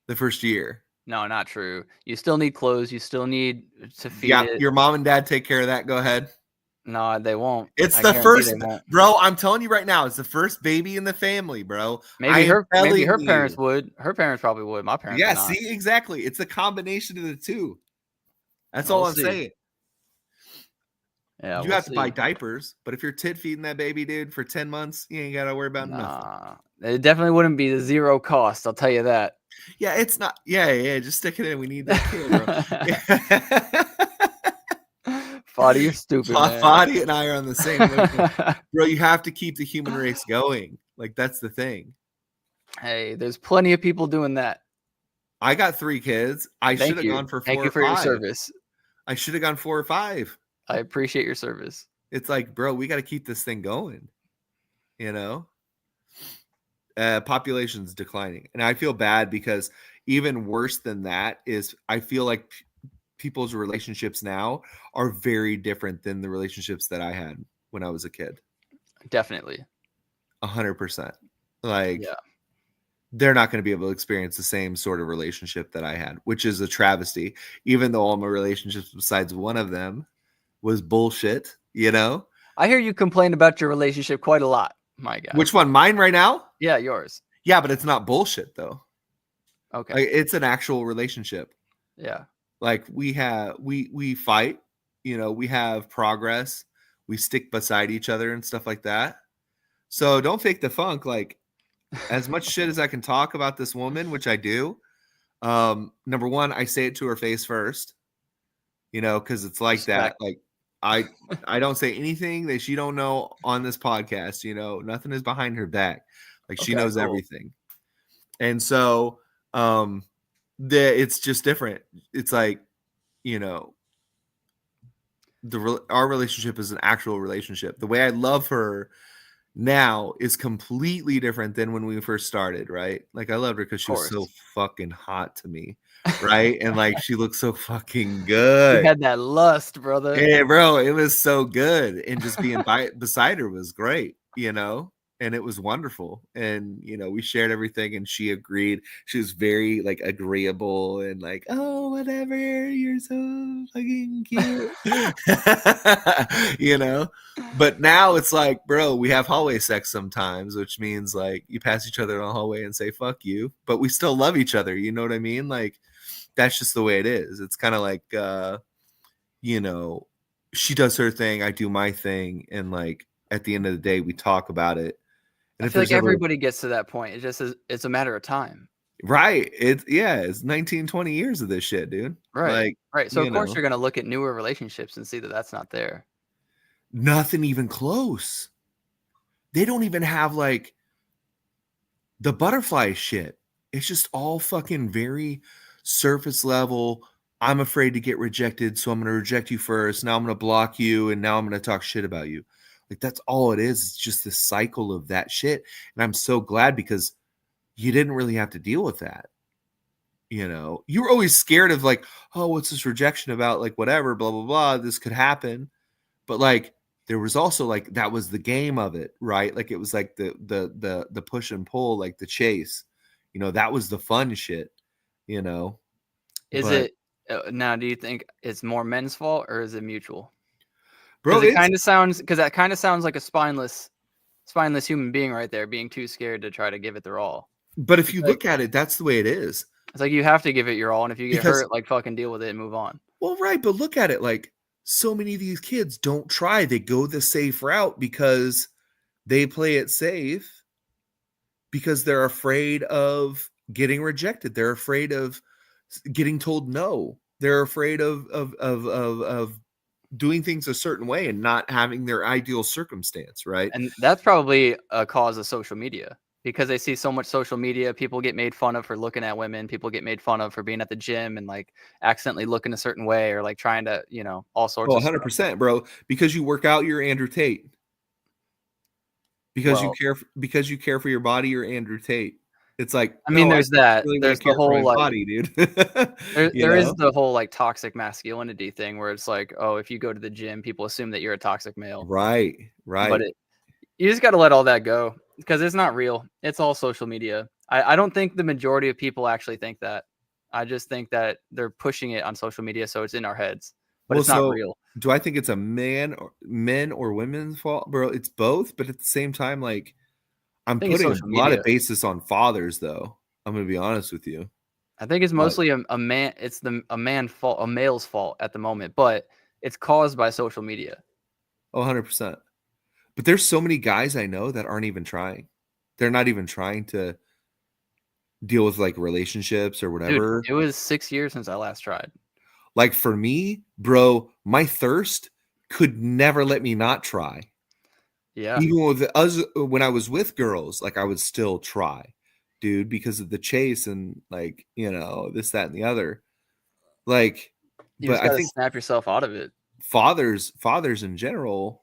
the first year. No, not true. You still need clothes. You still need to feed Yeah, it. your mom and dad take care of that. Go ahead. No, they won't. It's I the guarantee first, they won't. bro. I'm telling you right now, it's the first baby in the family, bro. Maybe her telling parents you. would. Her parents probably would. My parents Yeah, would not. see, exactly. It's a combination of the two. That's We'll all I'm see. saying. Yeah, You we'll have to buy see. diapers, but if you're tit feeding that baby, dude, for 10 months, you ain't got to worry about nothing. Nah, it definitely wouldn't be the zero cost. I'll tell you that. Yeah, it's not. Yeah. Just stick it in. We need that kid, bro. Foddy, you're stupid, man. Foddy and I are on the same level. Bro, you have to keep the human race going. Like, that's the thing. Hey, there's plenty of people doing that. I got 3 kids. I should have gone for 4 Thank you or for your 5. service. I should have gone 4 or 5. I appreciate your service. It's like, bro, we got to keep this thing going. Population's declining. And I feel bad because even worse than that is I feel like people's relationships now are very different than the relationships that I had when I was a kid. Definitely. 100%. Like, yeah. They're not going to be able to experience the same sort of relationship that I had, which is a travesty, even though all my relationships besides one of them was bullshit, I hear you complain about your relationship quite a lot, my guy. Which one? Mine right now? Yeah, yours. Yeah, but it's not bullshit though. Okay. Like, it's an actual relationship. Yeah. Like, we fight, we have progress, we stick beside each other and stuff like that. So don't fake the funk. Like, as much shit as I can talk about this woman, which I do, number one, I say it to her face first, because it's like Respect. that. Like, I don't say anything that she don't know on this podcast. Nothing is behind her back. Like, she knows everything. And so it's just different. It's like, our relationship is an actual relationship. The way I love her now is completely different than when we first started, right? Like, I loved her because she was so fucking hot to me, right? And like, she looked so fucking good. You had that lust, brother. Yeah, bro, it was so good. And just being beside her was great, and it was wonderful. And we shared everything, and she agreed. She was very like agreeable and like, oh, whatever, you're so fucking cute. But now it's like, bro, we have hallway sex sometimes, which means like you pass each other in the hallway and say fuck you, but we still love each other. You know what I mean? Like, that's just the way it is. It's kind of like she does her thing, I do my thing, and like at the end of the day we talk about it. And I feel like everybody gets to that point. It's a matter of time. Right. It's 19, 20 years of this shit, dude. Right. Like, Right. So you of course know, you're gonna look at newer relationships and see that that's not there. nothing even close. They don't even have like the butterfly shit. It's just all fucking very surface level. I'm afraid to get rejected, so I'm going to reject you first. Now I'm going to block you, and now I'm going to talk shit about you. Like, that's all it is. It's just this cycle of that shit. And I'm so glad because you didn't really have to deal with that. You know, you were always scared of like, oh, what's this rejection about? Like, whatever, blah, blah, blah. This could happen. But like, there was also like, that was the game of it, right? Like, it was like the push and pull, like the chase, you know, that was the fun shit, you know. Is But it now? Do you think it's more men's fault or is it mutual? bro, Because it's that kind of sounds like a spineless human being right there, being too scared to try to give it their all. but if It's you like look at it, that's the way it is. it's like you have to give it your all, and if you get Because hurt, like fucking deal with it and move on. well, right, but look at it, like so many of these kids don't try. They go the safe route because they play it safe because they're afraid of getting rejected. They're afraid of getting told no. They're afraid of doing things a certain way and not having their ideal circumstance, right? And that's probably a cause of social media because they see so much social media. People get made fun of for looking at women. People get made fun of for being at the gym and like accidentally looking a certain way or like trying to, all sorts Oh, of stuff. 100%, bro. Because you work out, you're Andrew Tate. Well, Because you care for your body, you're Andrew Tate. It's like, I mean, no, I there's that. really want There's to the care for whole my like body, dude. You there is know? the whole like toxic masculinity thing where it's like, oh, if you go to the gym, people assume that you're a toxic male. Right, But right. you just got to let all that go because it's not real. It's all social media. I don't think the majority of people actually think that. I just think that they're pushing it on social media so it's in our heads, but Well, it's not so real. do I think it's a men or women's fault, bro? It's both, but at the same time, like I I'm think it's putting a social lot of media. basis on fathers, though. I'm gonna be honest with you. I think it's Like, mostly a man. It's a man fault, a male's fault at the moment, but it's caused by social media. oh, 100%. But there's so many guys I know that aren't even trying. They're not even trying to deal with like relationships or Dude, whatever. it was 6 years since I last tried. Like for me, bro, my thirst could never let me not try. Yeah, Even with us when I was with girls, like I would still try, dude, because of the chase and like, you know, this, that, and the other. Like, you but just I got to think snap yourself out of it. fathers in general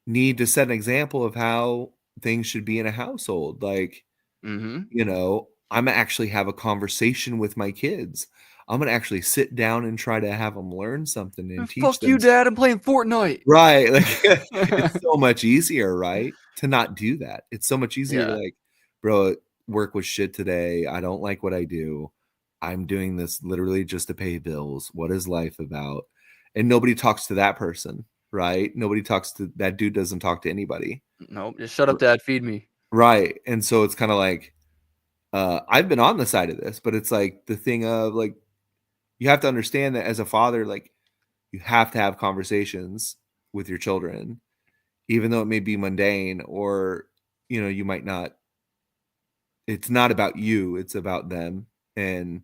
need to set an example of how things should be in a household. Like, Hmm. you know, I'm gonna actually have a conversation with my kids. I'm gonna actually sit down and try to have them learn something and teach Fuck you, them. Dad. I'm playing Fortnite. Right, like, it's so much easier, right, to not do that. It's so much easier to, Yeah. like, "Bro, work was shit today. I don't like what I do. I'm doing this literally just to pay bills. What is life about?" And nobody talks to that person, right? Nobody talks to that dude doesn't talk to anybody. Nope. Just shut R up, Dad. Feed me. right, and so it's kinda like, I've been on the side of this, but it's like the thing of, like, you have to understand that as a father, like, you have to have conversations with your children even though it may be mundane or you know you might not it's not about you, it's about them and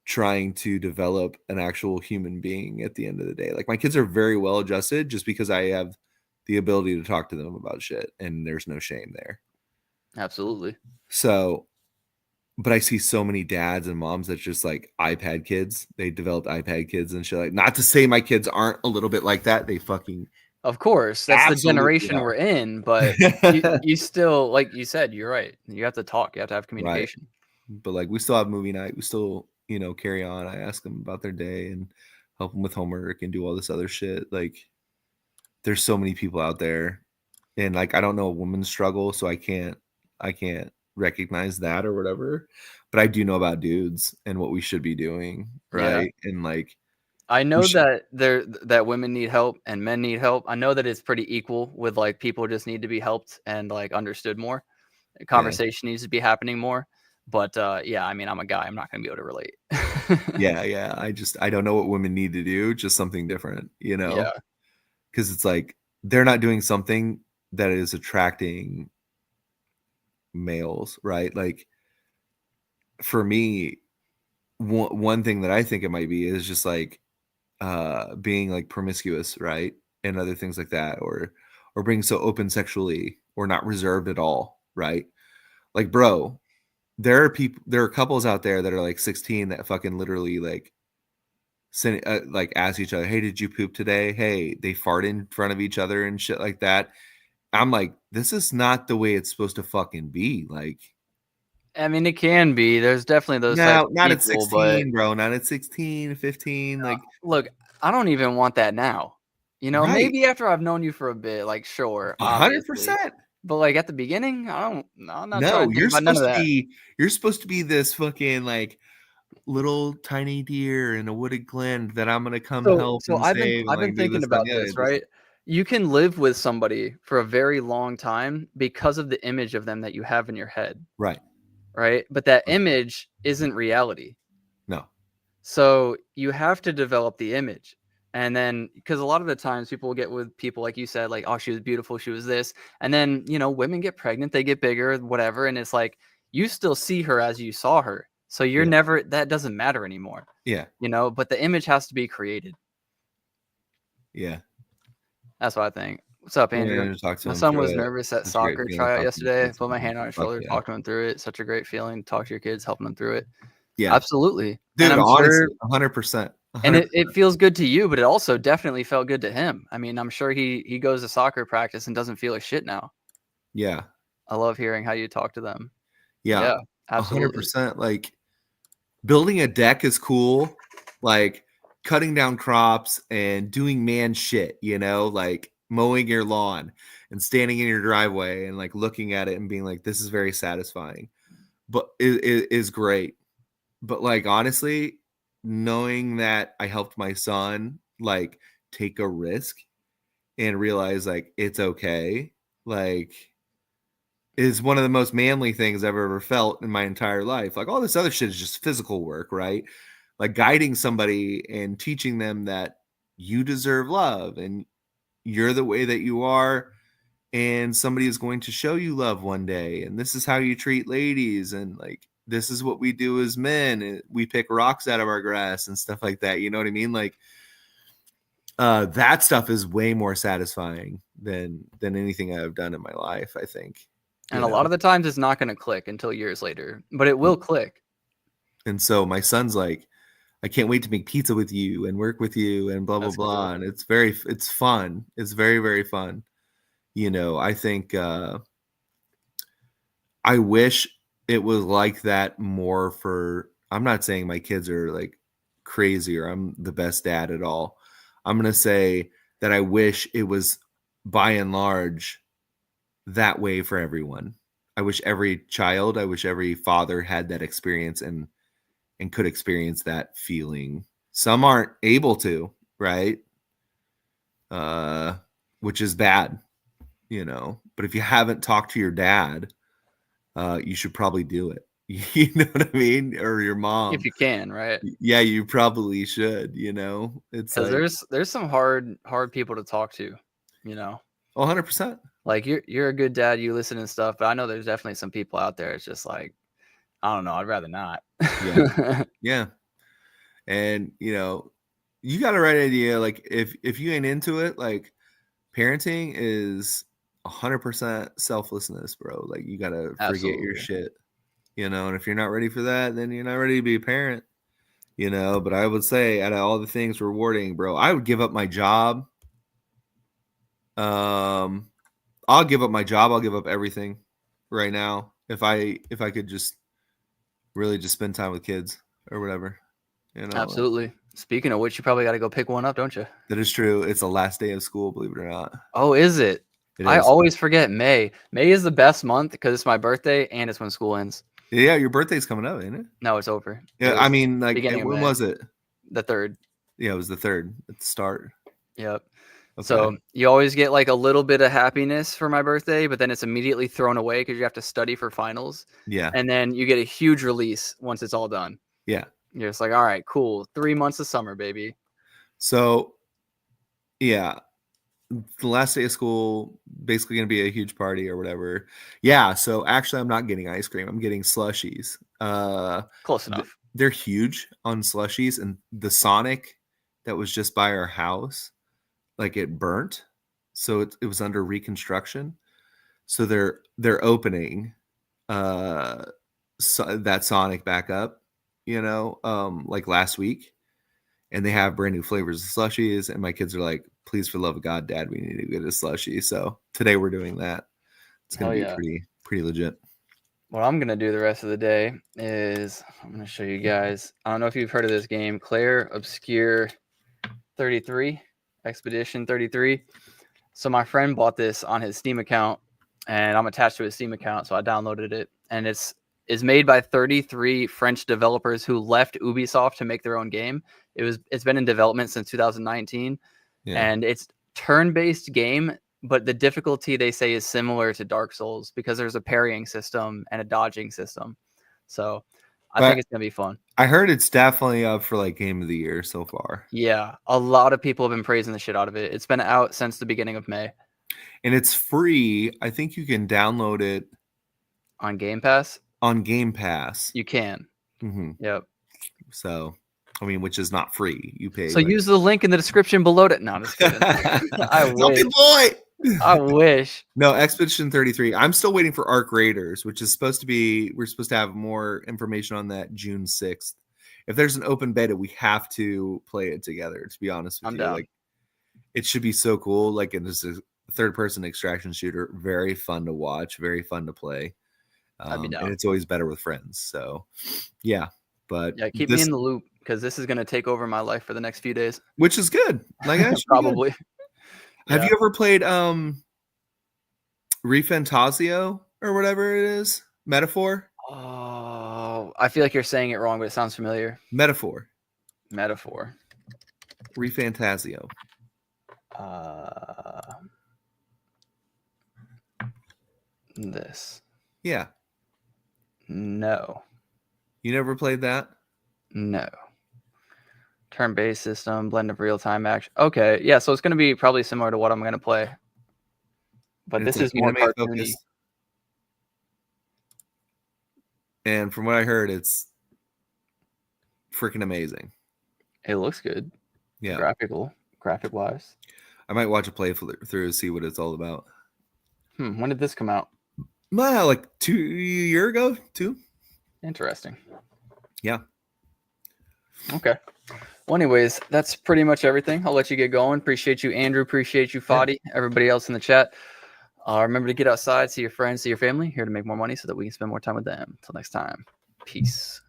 trying to develop an actual human being at the end of the day. Like my kids are very well adjusted just because I have the ability to talk to them about shit and there's no shame there. Absolutely. So but I see so many dads and moms that's just like iPad kids. They developed iPad kids and shit. Like, not to say my kids aren't a little bit like that. They fucking Of course, that's the absolutely generation we're in, but are. you still, like you said, you're right. You have to talk. You have to have Right. communication. But like we still have movie night. We still, you know, carry on. I ask them about their day and help them with homework and do all this other shit. Like there's so many people out there and like I don't know a woman's struggle, so I can't recognize that or whatever. But I do know about dudes and what we should be doing, Yeah. right? And like I we know should that women need help and men need help. I know that it's pretty equal with like people just need to be helped and like understood more. yeah. Conversation needs to be happening more. But yeah, I mean, I'm a guy. I'm not going to be able to relate. Yeah, yeah. I don't know what women need to do, just something different, you Yeah. know? Because it's like they're not doing something that is attracting males, right? Like for me, one thing that I think it might be is just like being like promiscuous, right? And other things like that, or being so open sexually or not reserved at all, right? Like, bro, there are couples out there that are like 16 that fucking literally like send like ask each other, "Hey, did you poop today?" Hey, they fart in front of each other and shit like that. I'm like, this is not the way it's supposed to fucking be. Like, I mean, it can be. There's definitely those types no, of not at people, but 16, bro. Not at 16, 15. Like, look, I don't even want that now. You know, right. maybe after I've known you for a bit, like sure, obviously. 100%. But like at the beginning, I don't no, I'm not trying No, to think about none of that. you're supposed to be this fucking like little tiny deer in a wooded glen that I'm gonna come help So and save and I've been like do thinking this and about yeah, this, it just right? You can live with somebody for a very long time because of the image of them that you have in your head, right. right? But that image isn't reality. No. So you have to develop the image. And then, because a lot of the times people will get with people, like you said, like, oh, she was beautiful, she was this. And then, you know, women get pregnant, they get bigger, whatever. And it's like, you still see her as you saw her. So you're Yeah. never, that doesn't matter anymore, Yeah. you know, but the image has to be created. Yeah. That's what I think. What's up, Yeah, Andrew? to talk to My him son through was it. nervous at It's a great soccer feeling tryout talking to your yesterday. kids, Put my man. hand on his Fuck shoulder, yeah. talking him through it. Such a great feeling. Talk to your kids, helping them through it. Yeah. Absolutely. And Dude, I'm honestly, sure 100%. And 100%. it feels good to you, but it also definitely felt good to him. I mean, I'm sure he goes to soccer practice and doesn't feel like shit now. Yeah. I love hearing how you talk to them. Yeah. Yeah, absolutely. 100%. Like building a deck is cool. Like cutting down crops and doing man shit, you know, like mowing your lawn and standing in your driveway and like looking at it and being like, this is very satisfying. But it is great. But like honestly, knowing that I helped my son like take a risk and realize like it's okay, like is one of the most manly things I've ever felt in my entire life. Like all this other shit is just physical work, right? Like guiding somebody and teaching them that you deserve love and you're the way that you are and somebody is going to show you love one day and this is how you treat ladies and like this is what we do as men and we pick rocks out of our grass and stuff like that, you know what I mean? Like that stuff is way more satisfying than anything I've done in my life, I think, And you a lot know. of the times it's not going to click until years later, but it will click. And so my son's like, I can't wait to make pizza with you and work with you and blah blah That's blah, cool. and it's fun, it's very very fun, you know. I think I wish it was like that more for, I'm not saying my kids are like crazy or I'm the best dad at all. I'm going to say that I wish it was by and large that way for everyone. I wish every child, I wish every father had that experience and could experience that feeling. Some aren't able to, right? Uh which is bad, you know. But if you haven't talked to your dad, you should probably do it. You know what I mean? Or your If mom. you can, right? Yeah, you probably should, you know? It's Because like, there's some hard people to talk to, you know. 100%. Like you're a good dad, you listen and stuff, but I know there's definitely some people out there. It's just like, I don't know, I'd rather not. Yeah. Yeah. And, you know, you got a right idea. Like if you ain't into it, like parenting is 100% selflessness, bro. Like you got to forget your Absolutely. shit, you know? And if you're not ready for that, then you're not ready to be a parent, you know? But I would say out of all the things rewarding, bro, I would give up my job. Um I'll give up my job. I'll give up everything right now if I could just really just spend time with kids or whatever. You know, like, Absolutely. Speaking of which, you probably got to go pick one up, don't you? that is true. It's the last day of school, believe it or not. Oh, is it? It I is. always forget May. May is the best month because it's my birthday and it's when school ends. Yeah, your birthday's coming up, ain't it? No, it's over. It Yeah, I was mean, like, beginning of when May, was it? the 3rd. Yeah, it was the 3rd at the start. Yep. Okay. So you always get like a little bit of happiness for my birthday, but then it's immediately thrown away because you have to study for finals. Yeah. And then you get a huge release once it's all done. Yeah. You're just like, all right, cool. 3 months of summer, baby. So, yeah, the last day of school basically going to be a huge party or whatever. Yeah, so actually I'm not getting ice cream. I'm getting slushies. Close enough. They're huge on slushies, and the Sonic that was just by our house, like it burnt, so it was under reconstruction. So they're opening that Sonic back up, like last week, and they have brand new flavors of slushies. And my kids are like, "Please, for the love of God, Dad, we need to get a slushie." So today we're doing that. It's gonna be pretty legit. What I'm going to do the rest of the day is I'm going to show you guys. I don't know if you've heard of this game, Claire Obscure 33, Expedition 33. So my friend bought this on his Steam account, and I'm attached to his Steam account, so I downloaded it. And it's made by 33 French developers who left Ubisoft to make their own game. It's been in development since 2019, and it's turn-based game. But the difficulty, they say, is similar to Dark Souls because there's a parrying system and a dodging system. So I think it's going to be fun. I heard it's definitely up for like Game of the Year so far. Yeah, a lot of people have been praising the shit out of it. It's been out since the beginning of May. And it's free. I think you can download it. On Game Pass? On Game Pass. You can. Mm-hmm. Yep. So, I mean, which is not free. You pay. So use the link in the description below it. No, I'm just kidding. I wish. Boy! I wish. No, Expedition 33. I'm still waiting for Arc Raiders, which is supposed to be, we're supposed to have more information on that June 6th. If there's an open beta, we have to play it together, to be honest with you. Down. Like, it should be so cool. Like, it's a third-person extraction shooter. Very fun to watch. Very fun to play. And it's always better with friends. So, yeah. But yeah, keep me in the loop because this is going to take over my life for the next few days. Which is good. Like, probably. Have you ever played Refantasio or whatever it is? Metaphor? Oh, I feel like you're saying it wrong, but it sounds familiar. Metaphor. Refantasio. This. Yeah. No. You never played that? No. Turn-based system, blend of real-time action. Okay, yeah, so it's going to be probably similar to what I'm going to play. But this is more cartoony. And from what I heard, it's freaking amazing. It looks good. Yeah. Graphic-wise. I might watch a playthrough to see what it's all about. When did this come out? Like 2 years ago? 2? Interesting. Yeah. Okay. Well, anyways, that's pretty much everything. I'll let you get going. Appreciate you, Andrew. Appreciate you, Fadi. Everybody else in the chat. Remember to get outside, see your friends, see your family. Here to make more money so that we can spend more time with them. Until next time. Peace.